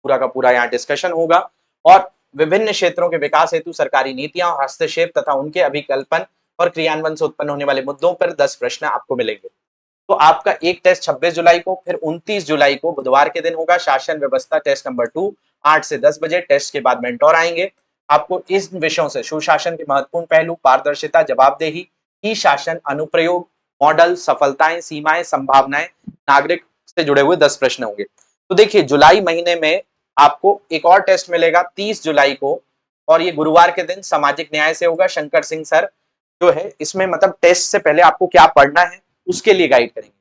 पूरा का पूरा यहाँ डिस्कशन होगा और विभिन्न क्षेत्रों के विकास हेतु सरकारी नीतियां और हस्तक्षेप तथा उनके अभिकल्पन और क्रियान्वयन से उत्पन्न होने वाले मुद्दों पर 10 प्रश्न आपको मिलेंगे। तो आपका एक टेस्ट 26 जुलाई को, फिर 29 जुलाई को बुधवार के दिन होगा शासन व्यवस्था टेस्ट नंबर 2, 8 से 10 बजे। टेस्ट के बाद मेंटोर आएंगे। आपको इस विषयों से सुशासन के महत्वपूर्ण पहलू, पारदर्शिता, जवाबदेही, ई शासन, अनुप्रयोग, मॉडल, सफलताएं, सीमाएं, संभावनाएं, नागरिक से जुड़े हुए 10 प्रश्न होंगे। तो देखिए जुलाई महीने में आपको एक और टेस्ट मिलेगा 30 जुलाई को, और ये गुरुवार के दिन सामाजिक न्याय से होगा। शंकर सिंह सर जो है इसमें मतलब टेस्ट से पहले आपको क्या पढ़ना है उसके लिए गाइड करेंगे।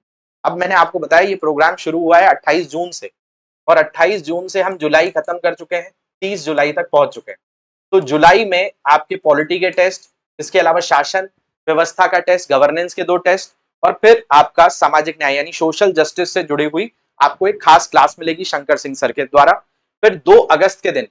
अब मैंने आपको बताया ये प्रोग्राम शुरू हुआ है 28 जून से, और 28 जून से हम जुलाई खत्म कर चुके हैं, 30 जुलाई तक पहुंच चुके हैं। तो जुलाई में आपके पॉलिटी के टेस्ट, इसके अलावा शासन, व्यवस्था का टेस्ट, गवर्नेंस के 2 टेस्ट, और फिर आपका सामाजिक न्याय यानी सोशल जस्टिस से जुड़ी हुई आपको एक खास क्लास मिलेगी शंकर सिंह सर के द्वारा। फिर 2 अगस्त के दिन,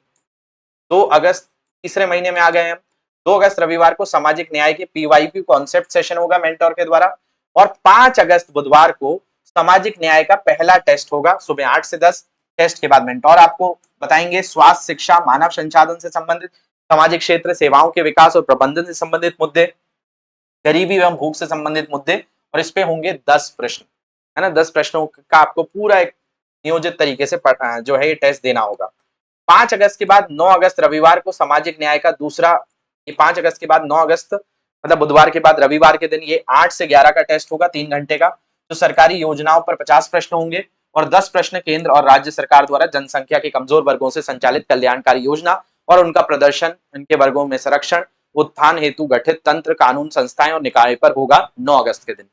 2 अगस्त तीसरे महीने में आ गए हम, 2 अगस्त रविवार को सामाजिक न्याय के पीवाईक्यू कॉन्सेप्ट सेशन होगा मेंटोर के द्वारा, और 5 अगस्त बुधवार को सामाजिक न्याय का पहला टेस्ट होगा सुबह 8 से 10। टेस्ट के बाद मेंटोर आपको बताएंगे स्वास्थ्य, शिक्षा, मानव संसाधन से संबंधित, सामाजिक क्षेत्र, सेवाओं के विकास और प्रबंधन से संबंधित मुद्दे, गरीबी एवं भूख से संबंधित मुद्दे, और इस पे होंगे 10 प्रश्न, है ना। 10 प्रश्नों का आपको पूरा एक नियोजित तरीके से जो है ये टेस्ट देना होगा। 5 अगस्त के बाद 9 अगस्त रविवार को सामाजिक न्याय का दूसरा, ये 5 अगस्त के बाद 9 अगस्त मतलब बुधवार के बाद रविवार के दिन ये 8 से 11 का टेस्ट होगा 3 घंटे का। तो सरकारी योजनाओं पर 50 प्रश्न होंगे और 10 प्रश्न केंद्र और राज्य सरकार द्वारा जनसंख्या के कमजोर वर्गों से संचालित कल्याणकारी योजना और उनका प्रदर्शन, इनके वर्गों में संरक्षण, उत्थान हेतु गठित तंत्र, कानून, संस्थाएं और निकाय पर होगा 9 अगस्त के दिन।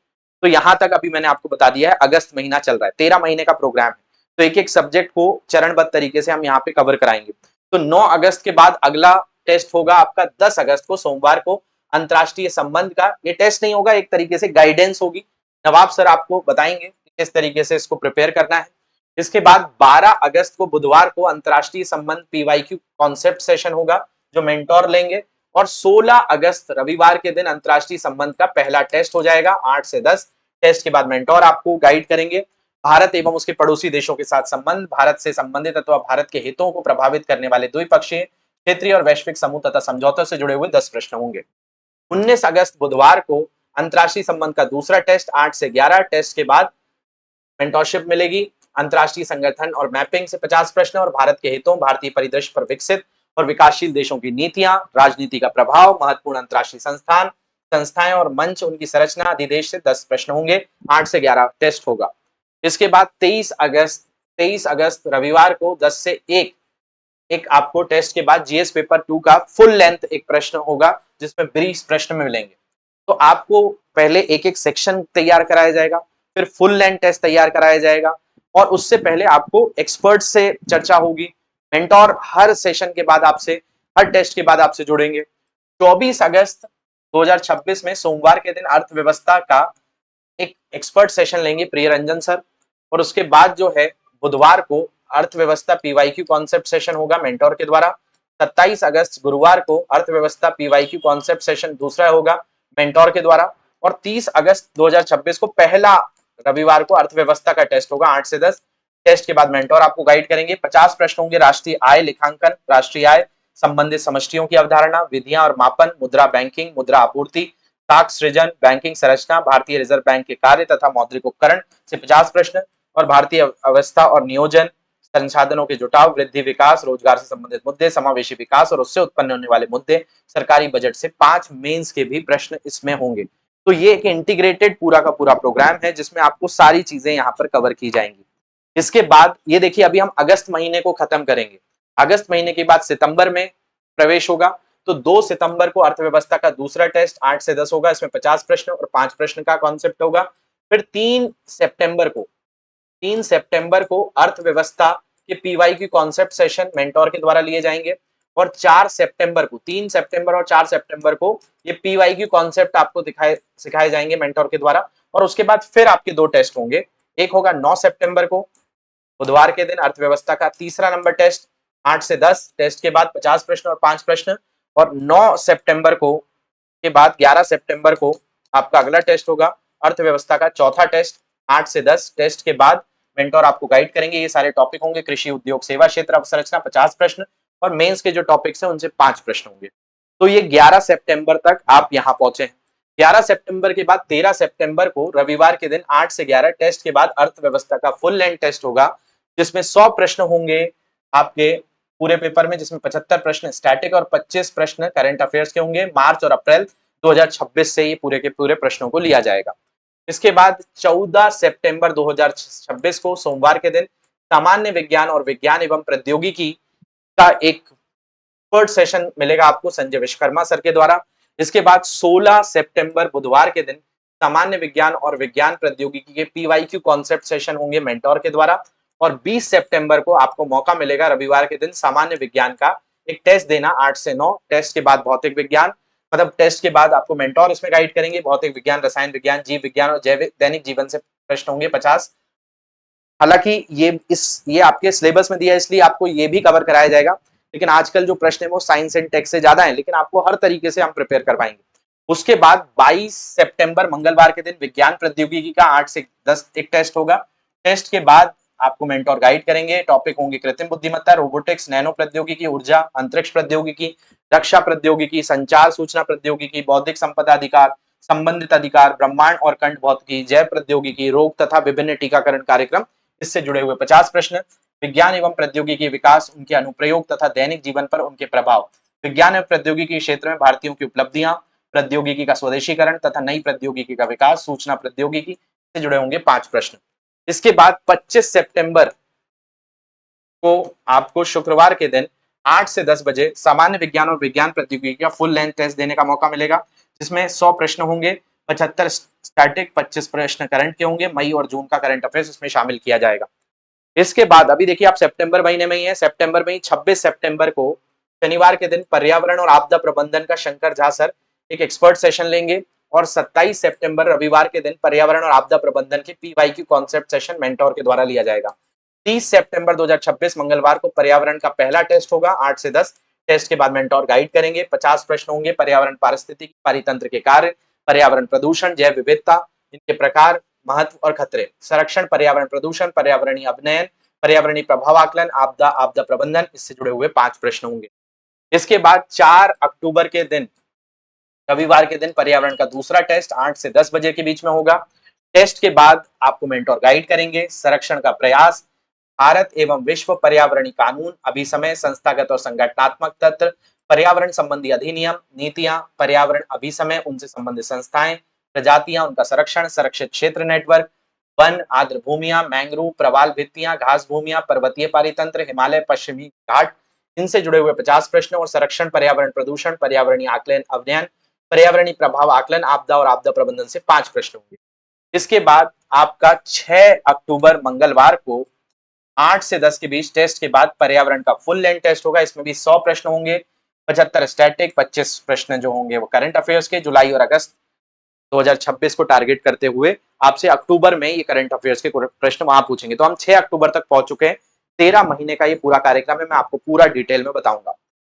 तो यहां तक अभी मैंने आपको बता दिया है, अगस्त महीना चल रहा है, 13 महीने का प्रोग्राम है। तो एक एक सब्जेक्ट को चरणबद्ध तरीके से हम यहाँ पे कवर कराएंगे। तो 9 अगस्त के बाद अगला टेस्ट होगा आपका 10 अगस्त को सोमवार को अंतरराष्ट्रीय संबंध का। ये टेस्ट नहीं होगा, एक तरीके से गाइडेंस होगी, नवाब सर आपको बताएंगे किस तरीके से इसको प्रिपेयर करना है। इसके बाद 12 अगस्त को बुधवार को अंतरराष्ट्रीय संबंध पीवाईक्यू कॉन्सेप्ट सेशन होगा जो मेंटोर लेंगे, और 16 अगस्त रविवार के दिन अंतरराष्ट्रीय संबंध का पहला टेस्ट हो जाएगा 8 से 10। टेस्ट के बाद मेंटोर आपको गाइड करेंगे भारत एवं उसके पड़ोसी देशों के साथ संबंध, भारत से संबंधित अथवा भारत के हितों को प्रभावित करने वाले द्विपक्षीय, क्षेत्रीय और वैश्विक समूह तथा समझौतों से जुड़े हुए 10 प्रश्न होंगे। 19 अगस्त बुधवार को अंतरराष्ट्रीय संबंध का दूसरा टेस्ट 8 से 11। टेस्ट के बाद मेंटोरशिप मिलेगी, अंतरराष्ट्रीय संगठन और मैपिंग से 50 प्रश्न और भारत के हितों, भारतीय परिदृश्य पर विकसित और विकासशील देशों की नीतियां, राजनीति का प्रभाव, महत्वपूर्ण अंतरराष्ट्रीय संस्थान, संस्थाएं और मंच, उनकी संरचना, अधिदेश से 10 प्रश्न होंगे। 8 से 11 टेस्ट होगा। इसके बाद 23 अगस्त रविवार को 10 से 1 एक आपको टेस्ट के बाद जीएस पेपर 2 का फुल लेंथ एक प्रश्न होगा जिसमें 20 प्रश्न मिलेंगे। तो आपको पहले एक एक सेक्शन तैयार कराया जाएगा, फिर फुल लेंथ टेस्ट तैयार कराया जाएगा, और उससे पहले आपको एक्सपर्ट से चर्चा होगी। मेंटोर हर सेशन के बाद आपसे, हर टेस्ट के बाद आपसे जुड़ेंगे। 24 अगस्त 2026 में सोमवार के दिन अर्थव्यवस्था का एक एक्सपर्ट सेशन लेंगे प्रिय रंजन सर, और उसके बाद जो है बुधवार को अर्थव्यवस्था पीवाईक्यू कॉन्सेप्ट सेशन होगा मेंटोर के द्वारा। 27 अगस्त गुरुवार को अर्थव्यवस्था पीवाईक्यू कॉन्सेप्ट सेशन दूसरा होगा मेंटोर के द्वारा, और 30 अगस्त 2026 को पहला रविवार को अर्थव्यवस्था का टेस्ट होगा 8 से 10। टेस्ट के बाद मेंटोर आपको गाइड करेंगे। 50 प्रश्न होंगे राष्ट्रीय आय लेखांकन, राष्ट्रीय आय संबंधित समष्टियों की अवधारणा, विधियां और मापन, मुद्रा बैंकिंग, मुद्रा आपूर्ति, ताक सृजन, बैंकिंग संरचना, भारतीय रिजर्व बैंक के कार्य तथा मौद्रिक उपकरण से 50 प्रश्न, और भारतीय अवस्था और नियोजन, संसाधनों के जुटाव, वृद्धि, विकास, रोजगार से संबंधित मुद्दे, समावेशी विकास और उससे उत्पन्न होने वाले मुद्दे, सरकारी बजट से 5 मेंस के भी प्रश्न इसमें होंगे। तो ये एक इंटीग्रेटेड पूरा का पूरा प्रोग्राम है जिसमें आपको सारी चीजें यहाँ पर कवर की जाएंगी। इसके बाद ये देखिए अभी हम अगस्त महीने को खत्म करेंगे। अगस्त महीने के बाद सितंबर में प्रवेश होगा। तो 2 सितंबर को अर्थव्यवस्था का दूसरा टेस्ट 8 से 10 होगा, इसमें 50 प्रश्न और 5 प्रश्न का कॉन्सेप्ट होगा। फिर 3 सितंबर को अर्थव्यवस्था के पीवाईक्यू कॉन्सेप्ट सेशन मेंटोर के द्वारा लिए जाएंगे, और 3 सितंबर और 4 सितंबर को ये पीवाईक्यू कॉन्सेप्ट आपको सिखाए जाएंगे मेंटोर के द्वारा। और उसके बाद फिर आपके 2 टेस्ट होंगे, एक होगा 9 सितंबर को बुधवार के दिन अर्थव्यवस्था का तीसरा नंबर टेस्ट 8 से 10। टेस्ट के बाद 50 प्रश्न और 5 प्रश्न, और 9 सितंबर को के बाद 11 सितंबर को आपका अगला टेस्ट होगा अर्थव्यवस्था का चौथा टेस्ट 8 से 10। टेस्ट के बाद मेंटोर आपको गाइड करेंगे। ये सारे टॉपिक होंगे कृषि, उद्योग, सेवा क्षेत्र अवसंरचना 50 प्रश्न, और मेंस के जो टॉपिक्स हैं उनसे 5 प्रश्न होंगे। तो ये 11 सितंबर तक आप यहाँ पहुंचे हैं। 11 सितंबर के बाद 13 सितंबर को रविवार के दिन 8 से 11 टेस्ट के बाद अर्थव्यवस्था का फुल लेंथ टेस्ट होगा जिसमें 100 प्रश्न होंगे आपके पूरे पेपर में, जिसमें 75 प्रश्न स्टैटिक और 25 प्रश्न करंट अफेयर्स के होंगे। मार्च और अप्रैल 2026 से ये पूरे के पूरे प्रश्नों को लिया जाएगा। इसके बाद 14 सितंबर 2026 को सोमवार के दिन सामान्य विज्ञान और विज्ञान एवं प्रौद्योगिकी का एक एक्सपर्ट सेशन मिलेगा आपको संजय विश्वकर्मा सर के द्वारा। इसके बाद 16 सितंबर बुधवार के दिन सामान्य विज्ञान और विज्ञान प्रौद्योगिकी के पीवाईक्यू कॉन्सेप्ट सेशन होंगे मेंटोर के द्वारा, और 20 सितंबर को आपको मौका मिलेगा रविवार के दिन सामान्य विज्ञान का एक टेस्ट देना 8 से 9। टेस्ट के बाद भौतिक विज्ञान, मतलब टेस्ट के बाद आपको मेंटोर इसमें गाइड करेंगे। भौतिक विज्ञान, रसायन विज्ञान, जीव विज्ञान और जैविक दैनिक जीवन से प्रश्न होंगे 50। हालांकि ये आपके सिलेबस में दिया है इसलिए आपको ये भी कवर कराया जाएगा, लेकिन आजकल जो प्रश्न है वो साइंस एंड टेक्स से ज्यादा है, लेकिन आपको हर तरीके से हम प्रिपेयर करवाएंगे। उसके बाद 22 सितंबर मंगलवार के दिन विज्ञान प्रौद्योगिकी का 8 से 10 एक टेस्ट होगा। टेस्ट के बाद आपको मेंटोर गाइड करेंगे। टॉपिक होंगे कृत्रिम बुद्धिमत्ता, रोबोटिक्स, नैनो प्रौद्योगिकी, ऊर्जा, अंतरिक्ष प्रौद्योगिकी, रक्षा प्रौद्योगिकी, संचार सूचना प्रौद्योगिकी, बौद्धिक संपदा अधिकार, संबंधित अधिकार, ब्रह्मांड और खंड भौतिकी, जैव प्रौद्योगिकी, रोग तथा विभिन्न टीकाकरण कार्यक्रम, इससे जुड़े हुए 50 प्रश्न। विज्ञान एवं प्रौद्योगिकी विकास, उनके अनुप्रयोग तथा दैनिक जीवन पर उनके प्रभाव, विज्ञान एवं प्रौद्योगिकी क्षेत्र में भारतीयों की उपलब्धियां, प्रौद्योगिकी का स्वदेशीकरण तथा नई प्रौद्योगिकी का विकास, सूचना प्रौद्योगिकी से जुड़े होंगे 5 प्रश्न। इसके बाद 25 सितंबर को आपको शुक्रवार के दिन 8 से 10 बजे सामान्य विज्ञान और विज्ञान प्रौद्योगिकी का फुल लेंथ टेस्ट देने का मौका मिलेगा, जिसमें 100 प्रश्न होंगे, 75 स्टैटिक, 25 प्रश्न करंट के होंगे। मई और जून का करंट अफेयर्स इसमें शामिल किया जाएगा। इसके बाद अभी देखिए आप सितंबर महीने में ही है, सितंबर में ही 26 सितंबर को शनिवार के दिन पर्यावरण और आपदा प्रबंधन का शंकर झा सर एक एक्सपर्ट सेशन लेंगे, और 27 सितंबर रविवार के दिन पर्यावरण और आपदा प्रबंधन के पीवाईक्यू कॉन्सेप्ट सेशन मेंटोर के द्वारा लिया जाएगा। 30 सितंबर 2026 मंगलवार को पर्यावरण का पहला टेस्ट होगा 8 से 10। टेस्ट के बाद मेंटोर गाइड करेंगे। 50 प्रश्न होंगे। पर्यावरण पारिस्थितिकी, पारितंत्र के कार्य, पर्यावरण प्रदूषण, जैव विविधता, इनके प्रकार, महत्व और खतरे, संरक्षण, पर्यावरण प्रदूषण, पर्यावरणीय अभिनयन, पर्यावरणीय प्रभाव आकलन, आपदा, आपदा प्रबंधन, इससे जुड़े हुए 5 प्रश्न होंगे। इसके बाद 4 अक्टूबर के दिन रविवार के दिन पर्यावरण का दूसरा टेस्ट 8 से 10 बजे के बीच में होगा। टेस्ट के बाद आपको मेंटोर गाइड करेंगे। संरक्षण का प्रयास, भारत एवं विश्व पर्यावरणीय कानून, अभिसमय, संस्थागत और संगठनात्मक तंत्र, पर्यावरण संबंधी अधिनियम, नीतियां, पर्यावरण अभिसमय, उनसे संबंधित संस्थाएं, प्रजातियां, उनका संरक्षण, संरक्षित क्षेत्र नेटवर्क, वन, आर्द्र भूमियां, मैंग्रोव, प्रवाल भित्तियां, घास भूमियां, पर्वतीय पारितंत्र, हिमालय, पश्चिमी घाट, इनसे जुड़े हुए 50 प्रश्न, और संरक्षण, पर्यावरण प्रदूषण, पर्यावरणीय आकलन अध्ययन, पर्यावरणीय प्रभाव आकलन, आपदा और आपदा प्रबंधन से 5 प्रश्न होंगे। इसके बाद आपका 6 अक्टूबर मंगलवार को 8 से 10 के बीच टेस्ट के बाद पर्यावरण का फुल लेंथ टेस्ट होगा। इसमें भी 100 प्रश्न होंगे, 75 स्टैटिक, 25 प्रश्न जो होंगे वो करंट अफेयर्स के। जुलाई और अगस्त 2026 को टारगेट करते हुए आपसे अक्टूबर में ये करंट अफेयर्स के प्रश्न वहां पूछेंगे। तो हम 6 अक्टूबर तक पहुंच चुके हैं। 13 महीने का ये पूरा कार्यक्रम है, मैं आपको पूरा डिटेल में बताऊंगा।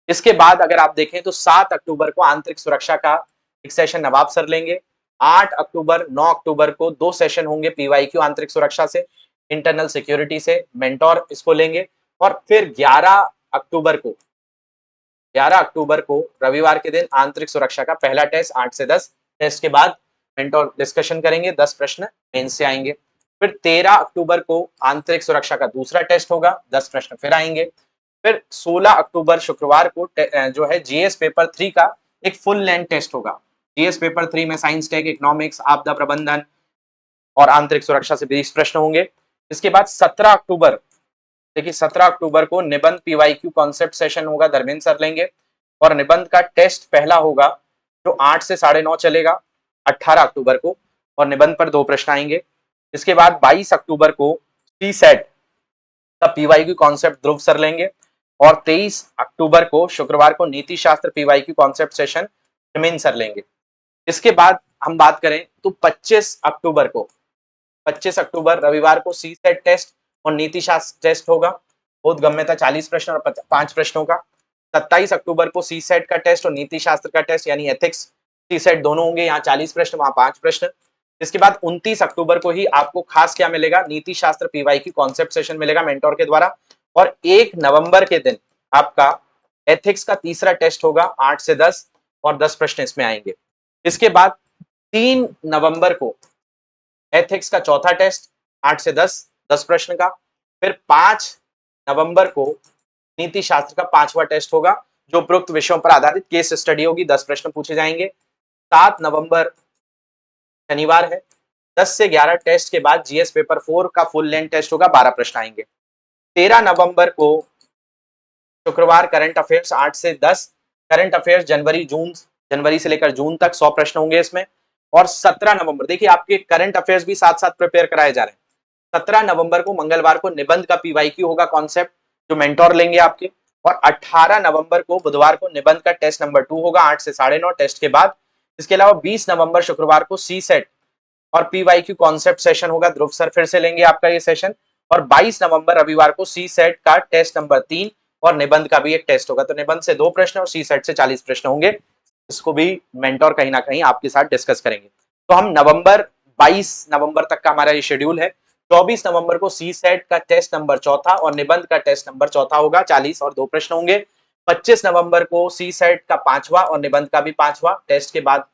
इसके बाद अगर आप देखें तो 7 अक्टूबर को आंतरिक सुरक्षा का एक सेशन नवाब सर लेंगे। 8 अक्टूबर 9 अक्टूबर को 2 सेशन होंगे पीवाईक्यू आंतरिक सुरक्षा से, इंटरनल सिक्योरिटी से, मेंटोर इसको लेंगे। और फिर 11 अक्टूबर को रविवार के दिन आंतरिक सुरक्षा का पहला टेस्ट 8 से 10। टेस्ट के बाद मेंटोर डिस्कशन करेंगे, 10 प्रश्न मेन से आएंगे। फिर 13 अक्टूबर को आंतरिक सुरक्षा का दूसरा टेस्ट होगा, 10 प्रश्न फिर आएंगे। फिर 16 अक्टूबर शुक्रवार को जो है जीएस पेपर 3 का एक फुल लेंथ टेस्ट होगा। जीएस पेपर 3 में साइंस, टेक, इकोनॉमिक्स, आपदा प्रबंधन और आंतरिक सुरक्षा से 20 प्रश्न होंगे। इसके बाद 17 अक्टूबर, देखिए 17 अक्टूबर को निबंध पीवाईक्यू कॉन्सेप्ट सेशन होगा, धर्मेंद्र सर लेंगे। और निबंध का टेस्ट पहला होगा जो 8 से 9:30 चलेगा 18 अक्टूबर को, और निबंध पर 2 प्रश्न आएंगे। इसके बाद 22 अक्टूबर को सी सेट का पीवाईक्यू कॉन्सेप्ट ध्रुव सर लेंगे। और 23 अक्टूबर को शुक्रवार को नीति शास्त्र PYQ concept session Hemendra sir लेंगे। इसके बाद हम बात करें तो 25 अक्टूबर रविवार को सी सेट टेस्ट और नीति शास्त्र टेस्ट होगा, बोधगम्यता 40 प्रश्न और 5 प्रश्नों का। 27 अक्टूबर को सी सेट का टेस्ट और नीति शास्त्र का टेस्ट यानी एथिक्स सी सेट दोनों होंगे, यहाँ 40 प्रश्न वहां 5 प्रश्न। इसके बाद 29 अक्टूबर को ही आपको खास क्या मिलेगा, नीति शास्त्र पीवाईक्यू कॉन्सेप्ट सेशन मिलेगा मेंटोर के द्वारा। और 1 नवंबर के दिन आपका एथिक्स का तीसरा टेस्ट होगा 8 से 10, और 10 प्रश्न इसमें आएंगे। इसके बाद 3 नवंबर को एथिक्स का चौथा टेस्ट 8 से 10 प्रश्न का। फिर 5 नवंबर को नीति शास्त्र का 5वां टेस्ट होगा, जो उपरोक्त विषयों पर आधारित केस स्टडी होगी, 10 प्रश्न पूछे जाएंगे। 7 नवंबर शनिवार है, 10 से 11 टेस्ट के बाद जीएस पेपर 4 का फुल लेंथ टेस्ट होगा, 12 प्रश्न आएंगे। 13 नवंबर को शुक्रवार करंट अफेयर्स 8 से 10, करंट अफेयर्स जनवरी से लेकर जून तक 100 प्रश्न होंगे इसमें। और 17 नवंबर, देखिए आपके करंट अफेयर्स भी साथ साथ प्रिपेयर कराए जा रहे हैं। 17 नवंबर को मंगलवार को निबंध का पीवाईक्यू होगा कॉन्सेप्ट, जो मेंटोर लेंगे आपके। और 18 नवंबर को बुधवार को निबंध का टेस्ट नंबर 2 होगा 8 से 9:30 टेस्ट के बाद। इसके अलावा 20 नवंबर शुक्रवार को सी सेट और पीवाईक्यू कॉन्सेप्ट सेशन होगा, ध्रुव सर फिर से लेंगे आपका ये सेशन। और 22 नवंबर रविवार को सी सेट का टेस्ट नंबर 3 और निबंध का भी एक टेस्ट होगा। तो निबंध से 2 प्रश्न और सी सेट से 40 प्रश्न होंगे। इसको भी मेंटोर कहीं ना कहीं आपके साथ डिस्कस करेंगे। तो हम 22 नवंबर तक का हमारा ये शेड्यूल है। 24 नवंबर को सी सेट का टेस्ट नंबर 4 और निबंध का टेस्ट नंबर 4 होगा, 40 और 2 प्रश्न होंगे। 25 नवंबर को सी सेट का 5वां और निबंध का भी 5वां टेस्ट के बाद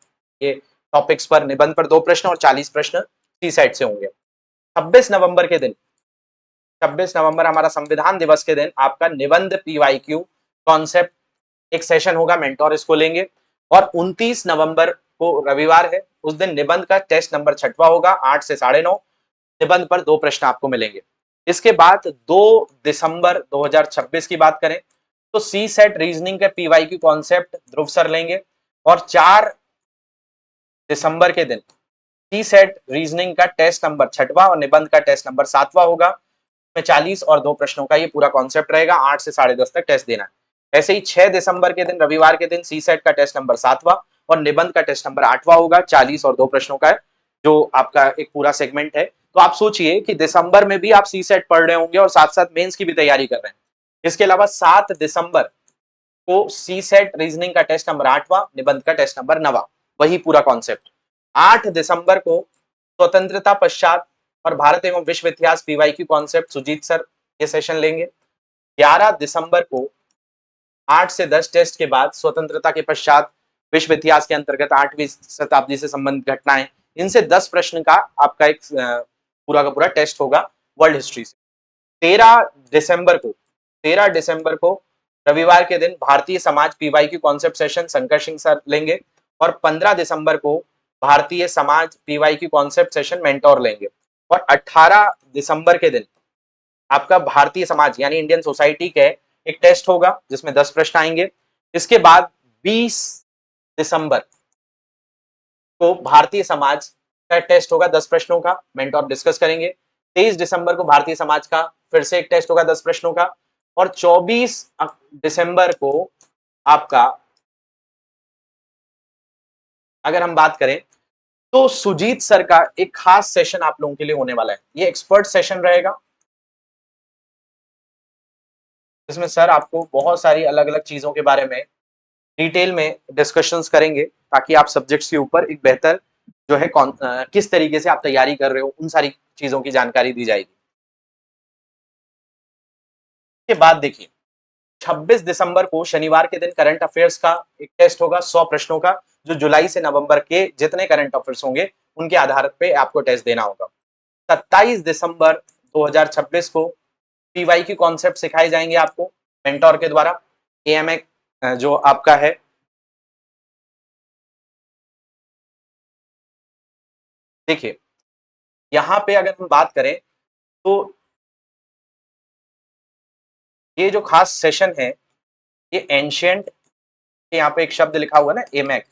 ये टॉपिक्स पर निबंध पर 2 प्रश्न और 40 प्रश्न सी सेट से होंगे। 26 नवंबर के दिन 26 नवंबर हमारा संविधान दिवस के दिन आपका निबंध पीवाईक्यू कॉन्सेप्ट एक सेशन होगा, मेंटोर इसको लेंगे। और 29 नवंबर को रविवार है, उस दिन निबंध का टेस्ट नंबर 6वां होगा, 8 से 9:30 निबंध पर 2 प्रश्न आपको मिलेंगे। इसके बाद 2 दिसंबर 2026 की बात करें तो सी सेट रीजनिंग के पीवाईक्यू कॉन्सेप्ट ध्रुव सर लेंगे। और 4 दिसंबर के दिन सी सेट रीजनिंग का टेस्ट नंबर 6वां और निबंध का टेस्ट नंबर 7वां होगा। में 40 और 2 प्रश्नों का ये पूरा कॉन्सेप्ट रहेगा, 8 से 10:30 तक टेस्ट देना है। ऐसे ही 6 दिसंबर के दिन रविवार के दिन सी सेट का टेस्ट नंबर 7वां और निबंध का टेस्ट नंबर 8वां होगा, 40 और 2 प्रश्नों का है, जो आपका एक पूरा सेगमेंट है। तो आप सोचिए कि दिसंबर में भी आप सी सेट पढ़ रहे होंगे और साथ साथ मेंस की भी तैयारी कर रहे हैं। इसके अलावा 7 दिसंबर को सी सेट रीजनिंग का टेस्ट नंबर 8वां, निबंध का टेस्ट नंबर 9वां, वही पूरा कॉन्सेप्ट। 8 दिसंबर को स्वतंत्रता पश्चात और भारत एवं विश्व इतिहास पीवाईक्यू कॉन्सेप्ट सुजीत सर ये सेशन लेंगे। 11 दिसंबर को 8 से 10 टेस्ट के बाद स्वतंत्रता के पश्चात विश्व इतिहास के अंतर्गत 8वीं शताब्दी से संबंधित घटनाएं, इनसे 10 प्रश्न का आपका एक पूरा का पूरा टेस्ट होगा वर्ल्ड हिस्ट्री से। 13 दिसंबर को 13 दिसंबर को रविवार के दिन Bharatiya Samaj PYQ concept session Shankar Singh sir लेंगे। और 15 दिसंबर को Bharatiya Samaj PYQ concept session mentor लेंगे। और 18 दिसंबर के दिन आपका भारतीय समाज यानी इंडियन सोसाइटी के एक टेस्ट होगा जिसमें 10 प्रश्न आएंगे। इसके बाद 20 दिसंबर को भारतीय समाज का टेस्ट होगा 10 प्रश्नों का, मेंटोर डिस्कस करेंगे। 23 दिसंबर को भारतीय समाज का फिर से एक टेस्ट होगा 10 प्रश्नों का। और 24 दिसंबर को आपका अगर हम बात करें तो सुजीत सर का एक खास सेशन आप लोगों के लिए होने वाला है। ये एक्सपर्ट सेशन रहेगा जिसमें सर आपको बहुत सारी अलग अलग चीजों के बारे में डिटेल में डिस्कशंस करेंगे ताकि आप सब्जेक्ट्स के ऊपर एक बेहतर जो है किस तरीके से आप तैयारी कर रहे हो उन सारी चीजों की जानकारी दी जाएगी। के बाद देखिए 26 दिसंबर को शनिवार के दिन करंट अफेयर्स का एक टेस्ट होगा 100 प्रश्नों का, जो जुलाई से नवंबर के जितने करंट अफेयर्स होंगे उनके आधार पे आपको टेस्ट देना होगा। 27 दिसंबर 2026 को पीवाईक्यू कॉन्सेप्ट सिखाए जाएंगे आपको मेंटोर के द्वारा। एएमए जो आपका है देखिए यहां पे अगर हम बात करें तो ये जो खास सेशन है ये एंशियंट, यहाँ पे एक शब्द लिखा हुआ है ना एमैक,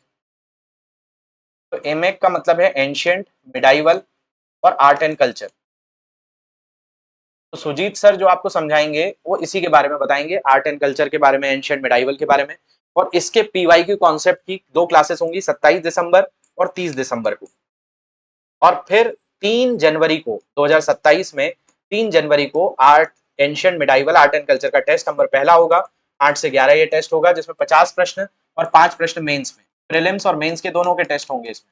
तो एमैक का मतलब है एंशियंट, मिडाइवल और आर्ट एंड कल्चर। तो सुजीत सर जो आपको समझाएंगे वो इसी के बारे में बताएंगे, आर्ट एंड कल्चर के बारे में, एंशियंट मिडाइवल के बारे में। और इसके पीवाईक्यू कॉन्सेप्ट की 2 क्लासेस होंगी 27 दिसंबर और 30 दिसंबर को। और फिर 3 जनवरी को 2027 में 3 जनवरी को art ancient medieval art and culture का टेस्ट नंबर पहला होगा, 8 से 11 ये टेस्ट होगा जिसमें 50 प्रश्न और 5 प्रश्न मेंस में, प्रीलिम्स और मेंस के दोनों के टेस्ट होंगे इसमें।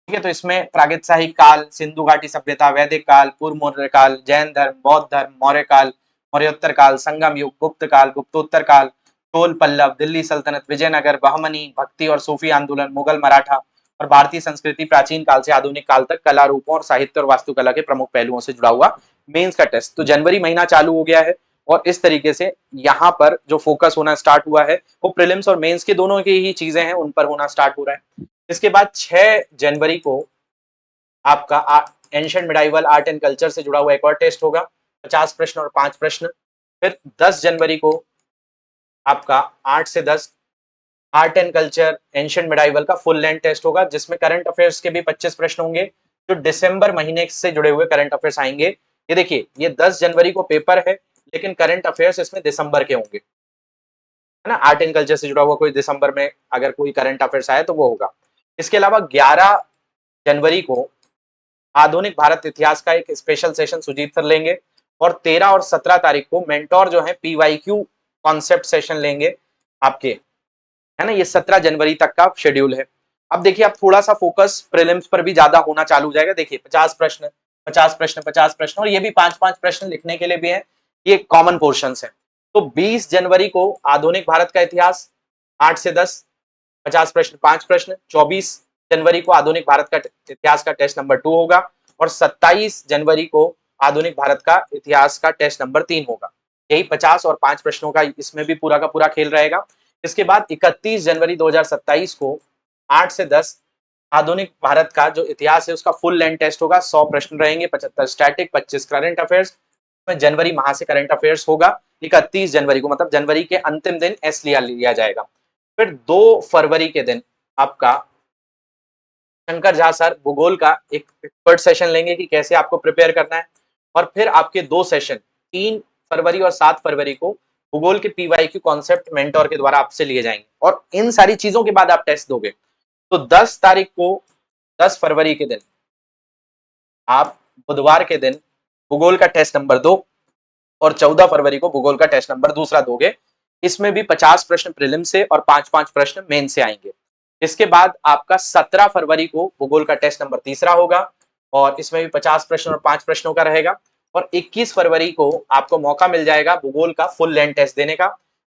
ठीक है, तो इसमें प्रागैतिहासिक काल, सिंधु घाटी सभ्यता, वैदिक काल, पूर्व मौर्य काल, जैन धर्म, बौद्ध धर्म, मौर्य काल, मौर्योत्तर काल, संगम युग, गुप्त काल, गुप्तोत्तर काल, चोल पल्लव, दिल्ली सल्तनत, विजयनगर, बहमनी, भक्ति और सूफी आंदोलन, मुगल, मराठा और भारतीय संस्कृति प्राचीन काल से आधुनिक काल तक कला रूपों और साहित्य और वास्तुकला के प्रमुख पहलुओं से जुड़ा हुआ मेंस का टेस्ट। तो जनवरी महीना चालू हो गया है और इस तरीके से यहाँ पर जो फोकस होना स्टार्ट हुआ है वो प्रीलिम्स और मेंस के दोनों की ही चीजें हैं, उन पर होना स्टार्ट हो रहा है। इसके बाद 6 जनवरी को आपका ancient medieval art and culture से जुड़ा हुआ एक और टेस्ट होगा, 50 प्रश्न और 5 प्रश्न। फिर 10 जनवरी को आपका 8 से 10 art and culture ancient medieval का फुल लेंथ टेस्ट होगा जिसमें करंट अफेयर्स के भी 25 प्रश्न होंगे जो दिसंबर महीने से जुड़े हुए करंट अफेयर्स आएंगे। ये देखिए ये 10 जनवरी को पेपर है लेकिन करंट अफेयर्स इसमें दिसंबर के होंगे, है ना। आर्ट एंड कल्चर से जुड़ा हुआ कोई दिसंबर में अगर कोई करंट अफेयर्स आए तो वो होगा। इसके अलावा 11 जनवरी को आधुनिक भारत इतिहास का एक स्पेशल सेशन सुजीत सर लेंगे, और 13 और 17 तारीख को मेंटोर जो है पीवाईक्यू कॉन्सेप्ट सेशन लेंगे आपके, है ना। ये 17 जनवरी तक का शेड्यूल है। अब देखिए, अब थोड़ा सा फोकस प्रीलिम्स पर भी ज्यादा होना चालू हो जाएगा। देखिए 50 प्रश्न 50 प्रश्न 50 प्रश्न, और ये भी 5-5 प्रश्न लिखने के लिए भी है, ये कॉमन पोर्शंस है। तो 20 जनवरी को आधुनिक भारत का इतिहास 8 से 10, 50 प्रश्न 5 प्रश्न। 24 जनवरी को आधुनिक भारत का इतिहास का टेस्ट नंबर 2 होगा, और 27 जनवरी को आधुनिक भारत का इतिहास का टेस्ट नंबर 3 होगा। यही 50 और 5 प्रश्नों का इसमें भी पूरा का पूरा खेल रहेगा। इसके बाद 31 जनवरी 2027 को 8 से 10 आधुनिक भारत का जो इतिहास है उसका फुल लेंथ टेस्ट होगा। 100 प्रश्न रहेंगे, 75 स्टैटिक, 25 करंट अफेयर्स। में जनवरी माह से करंट अफेयर्स होगा 31 जनवरी को, मतलब जनवरी के अंतिम दिन एस लिया जाएगा। फिर 2 फरवरी के दिन आपका शंकर झा सर भूगोल का एक एक्सपर्ट सेशन लेंगे कि कैसे आपको प्रिपेयर करना है। और फिर आपके 2 सेशन 3 फरवरी और 7 फरवरी को भूगोल के पीवाईक्यू कॉन्सेप्ट मेंटोर के द्वारा आपसे लिए जाएंगे, और इन सारी चीजों के बाद आप टेस्ट दोगे। तो 10 तारीख को 10 फरवरी के दिन आप बुधवार के दिन भूगोल का टेस्ट नंबर 2, और 14 फरवरी को भूगोल का टेस्ट नंबर दूसरा दोगे। इसमें भी 50 प्रश्न प्रीलिम से और 5-5 प्रश्न मेन से आएंगे। इसके बाद आपका 17 फरवरी को भूगोल का टेस्ट नंबर तीसरा होगा, और इसमें भी 50 प्रश्न और 5 प्रश्नों का रहेगा। और 21 फरवरी को आपको मौका मिल जाएगा भूगोल का फुल लेंथ टेस्ट देने का,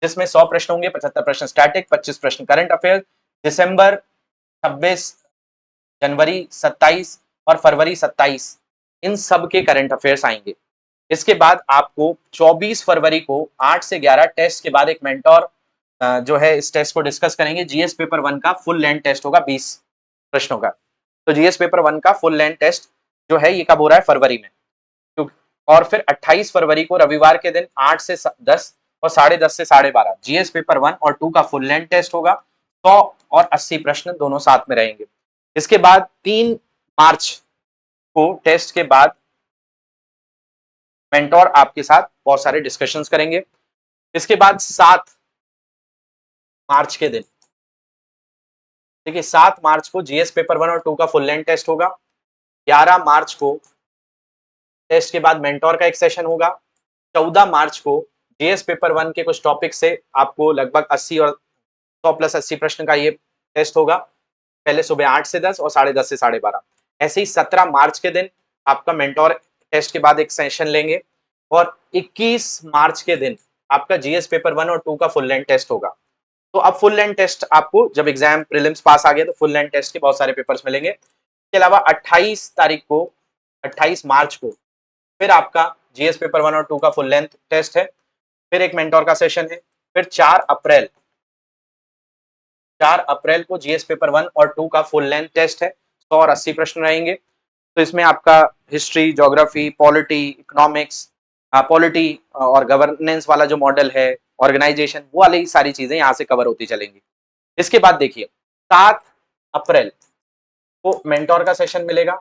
जिसमें 100 प्रश्न होंगे, 75 प्रश्न स्टैटिक, 25 प्रश्न करंट अफेयर। दिसंबर 26, जनवरी 27 और फरवरी 27, इन सब के करंट अफेयर्स आएंगे। इसके बाद आपको 24 फरवरी को 8 से 11 टेस्ट के बाद एक मेंटोर जो है इस टेस्ट को डिस्कस करेंगे। जीएस पेपर 1 का फुल लेंथ टेस्ट होगा 20 प्रश्नों का। तो जीएस पेपर 1 का फुल लेंथ टेस्ट जो है ये कब हो रहा है, फरवरी में। और फिर 28 फरवरी को रविवार के दिन 8 से 10 और 10:30 से 12:30 जीएस पेपर 1 और 2 का फुल लेंथ टेस्ट होगा। 100 और 80 प्रश्न दोनों साथ में रहेंगे। इसके बाद 3 मार्च को टेस्ट के बाद मेंटोर आपके साथ बहुत सारे डिस्कशंस करेंगे। इसके बाद 7 मार्च के दिन, देखिए 7 मार्च को जीएस पेपर 1 और 2 का फुल लेंथ टेस्ट होगा। 11 मार्च को टेस्ट के बाद मेंटोर का एक सेशन होगा। 14 मार्च को जीएस पेपर 1 के कुछ टॉपिक से आपको लगभग 80 और 100 प्लस 80 प्रश्न का ये टेस्ट होगा, पहले सुबह 8 से 10 और 10:30 से 12:30। ऐसे ही 17 मार्च के दिन आपका मेंटोर टेस्ट के बाद एक सेशन लेंगे, और 21 मार्च के दिन आपका जीएस पेपर 1 और 2 का फुल लेंथ टेस्ट होगा। तो अब फुल लेंथ टेस्ट आपको जब एग्जाम प्रीलिम्स पास आ गया तो फुल लेंथ टेस्ट के बहुत सारे पेपर्स मिलेंगे। इसके अलावा 28 मार्च को फिर आपका जीएस पेपर 1 और 2 का फुल लेंथ टेस्ट है, फिर एक मेंटोर का सेशन है। फिर 4 अप्रैल को जीएस पेपर 1 और 2 का फुल लेंथ टेस्ट है, 100 और 80 प्रश्न रहेंगे। तो इसमें आपका history, geography, polity, economics, polity और गवर्नेंस वाला जो मॉडल है, ऑर्गेनाइजेशन, वो वाली सारी चीजें यहाँ से कवर होती चलेंगी। इसके बाद देखिए 7 अप्रैल को मेंटोर का सेशन मिलेगा।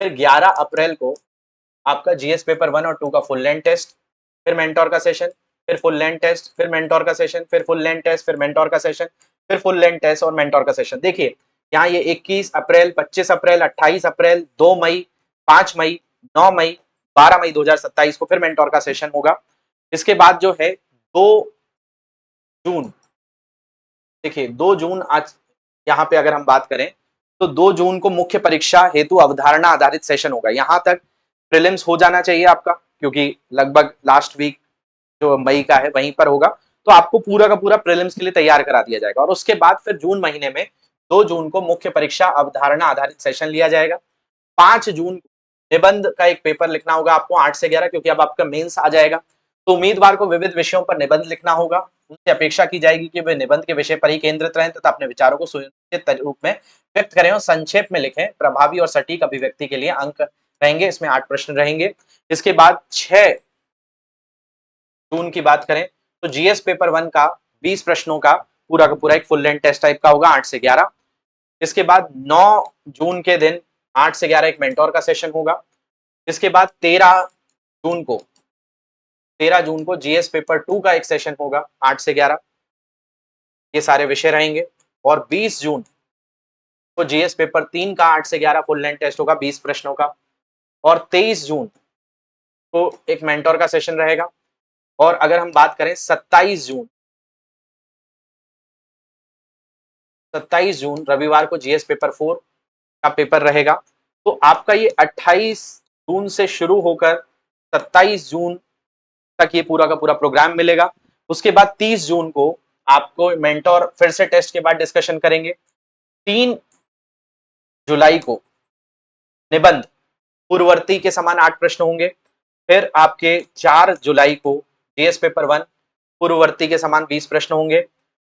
फिर 11 अप्रैल को आपका जीएस पेपर 1 और 2 का फुल लेंथ टेस्ट, फिर मेंटोर का सेशन, फिर फुल लेंथ टेस्ट, फिर मेंटोर का सेशन, फिर फुल लेंथ टेस्ट, फिर मेंटोर का सेशन, फिर फुल लेंथ टेस्ट और मेंटोर का सेशन। देखिए यहाँ ये 21 अप्रैल, 25 अप्रैल, 28 अप्रैल, 2 मई, 5 मई, 9 मई, 12 मई 2027 को फिर मेंटोर का सेशन होगा। इसके बाद जो है 2 जून, देखिए 2 जून आज यहाँ पे अगर हम बात करें तो 2 जून को मुख्य परीक्षा हेतु अवधारणा आधारित सेशन होगा। यहाँ तक प्रीलिम्स हो जाना चाहिए आपका, क्योंकि लगभग लास्ट वीक जो मई का है वहीं पर होगा। तो आपको पूरा का पूरा प्रीलिम्स के लिए तैयार करा दिया जाएगा। और उसके बाद फिर जून महीने में 2 जून को मुख्य परीक्षा अवधारणा आधारित सेशन लिया जाएगा। 5 जून को निबंध का एक पेपर लिखना होगा आपको 8 से 11, क्योंकि अब आपका मेंस आ जाएगा। तो उम्मीदवार को विविध विषयों पर निबंध लिखना होगा। उनसे अपेक्षा की जाएगी कि वे निबंध के विषय पर ही केंद्रित रहें तथा अपने विचारों को सुनिश्चित रूप में व्यक्त करें और संक्षेप में लिखें। प्रभावी और सटीक अभिव्यक्ति के लिए अंक रहेंगे, इसमें 8 प्रश्न रहेंगे। इसके बाद 6 जून की बात करें तो जीएस पेपर 1 का 20 प्रश्नों का पूरा एक फुल लेंथ टेस्ट टाइप का होगा 8 से 11। इसके बाद 9 जून के दिन 8 से 11 एक मेंटोर का सेशन होगा। इसके बाद 13 जून को 13 जून को जीएस पेपर 2 का एक सेशन होगा 8 से 11, ये सारे विषय रहेंगे। और 20 जून को जीएस पेपर 3 का 8 से 11 फुल लेंथ टेस्ट होगा 20 प्रश्नों का। और 23 जून को एक मेंटोर का सेशन रहेगा। और अगर हम बात करें 27 जून रविवार को जीएस पेपर 4 का पेपर रहेगा। तो आपका ये 28 जून से शुरू होकर 27 जून तक ये पूरा का पूरा प्रोग्राम मिलेगा। उसके बाद 30 जून को आपको मेंटोर फिर से टेस्ट के बाद डिस्कशन करेंगे। 3 जुलाई को निबंध पूर्ववर्ती के समान 8 प्रश्न होंगे। फिर आपके 4 जुलाई को जीएस पेपर 1 पूर्ववर्ती के समान 20 प्रश्न होंगे।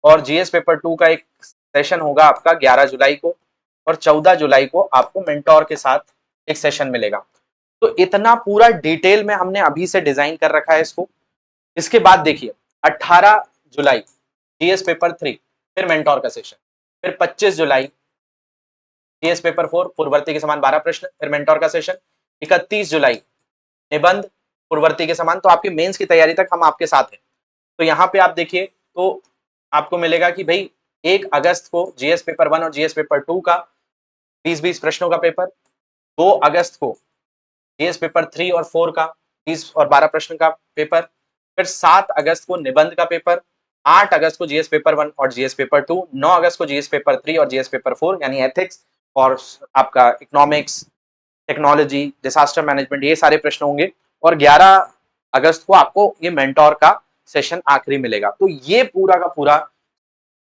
और जीएस पेपर 2 का एक सेशन होगा आपका 11 जुलाई को। और 14 जुलाई को आपको मेंटोर के साथ एक सेशन मिलेगा। तो इतना पूरा डिटेल में हमने अभी से डिजाइन कर रखा है इसको। इसके बाद देखिए 18 जुलाई जीएस पेपर 3 फिर मेंटोर का सेशन। फिर 25 जुलाई जीएस पेपर 4 पूर्ववर्ती के समान 12 प्रश्न फिर मेंटोर का सेशन। 31 जुलाई निबंध पूर्ववर्ती के समान। तो आपके मेंस की तैयारी तक हम आपके साथ हैं। तो यहाँ पे आप देखिए तो आपको मिलेगा कि भाई 1 अगस्त को जीएस पेपर 1 और जीएस पेपर 2 का 20-20 प्रश्नों का पेपर। 2 अगस्त को जीएस पेपर 3 और 4 का 20 और 12 प्रश्न का पेपर। फिर 7 अगस्त को निबंध का पेपर। 8 अगस्त को जीएस पेपर 1 और जीएस पेपर 2। 9 अगस्त को जीएस पेपर 3 और जीएस पेपर 4 यानी एथिक्स और आपका इकोनॉमिक्स, टेक्नोलॉजी, डिजास्टर मैनेजमेंट, ये सारे प्रश्न होंगे। और 11 अगस्त को आपको ये मेंटोर का सेशन आखिरी मिलेगा। तो ये पूरा का पूरा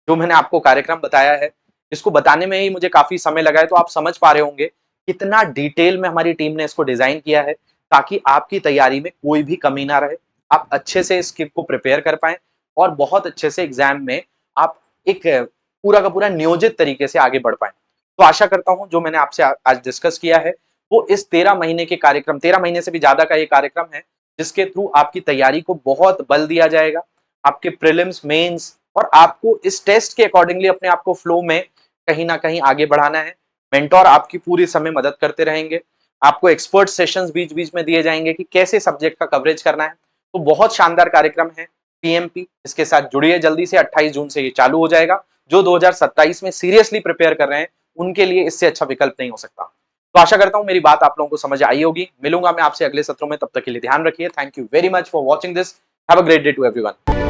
जो मैंने आपको कार्यक्रम बताया है, इसको बताने में ही मुझे काफी समय लगा है। तो आप समझ पा रहे होंगे कितना डिटेल में हमारी टीम ने इसको डिजाइन किया है, ताकि आपकी तैयारी में कोई भी कमी ना रहे, आप अच्छे से इस स्किप को प्रिपेयर कर पाए और बहुत अच्छे से एग्जाम में आप एक पूरा का पूरा नियोजित तरीके से आगे बढ़ पाए। तो आशा करता हूं जो मैंने आपसे आज डिस्कस किया है वो इस 13 महीने के कार्यक्रम, 13 महीने से भी ज्यादा का ये कार्यक्रम है, जिसके थ्रू आपकी तैयारी को बहुत बल दिया जाएगा। आपके प्रीलिम्स, मेंस और आपको इस टेस्ट के अकॉर्डिंगली अपने आप को फ्लो में कहीं ना कहीं आगे बढ़ाना है। मेंटोर आपकी पूरी समय मदद करते रहेंगे। आपको एक्सपर्ट सेशंस बीच बीच में दिए जाएंगे कि कैसे सब्जेक्ट का कवरेज करना है। तो बहुत शानदार कार्यक्रम है पीएमपी, इसके साथ जुड़िए जल्दी से। 28 जून से ये चालू हो जाएगा। जो 2027 में सीरियसली प्रिपेयर कर रहे हैं उनके लिए इससे अच्छा विकल्प नहीं हो सकता। तो आशा करता हूं मेरी बात आप लोगों को समझ आई होगी। मिलूंगा मैं आपसे अगले सत्रों में, तब तक के लिए ध्यान रखिए। Thank you very much for watching this. Have a great day to everyone.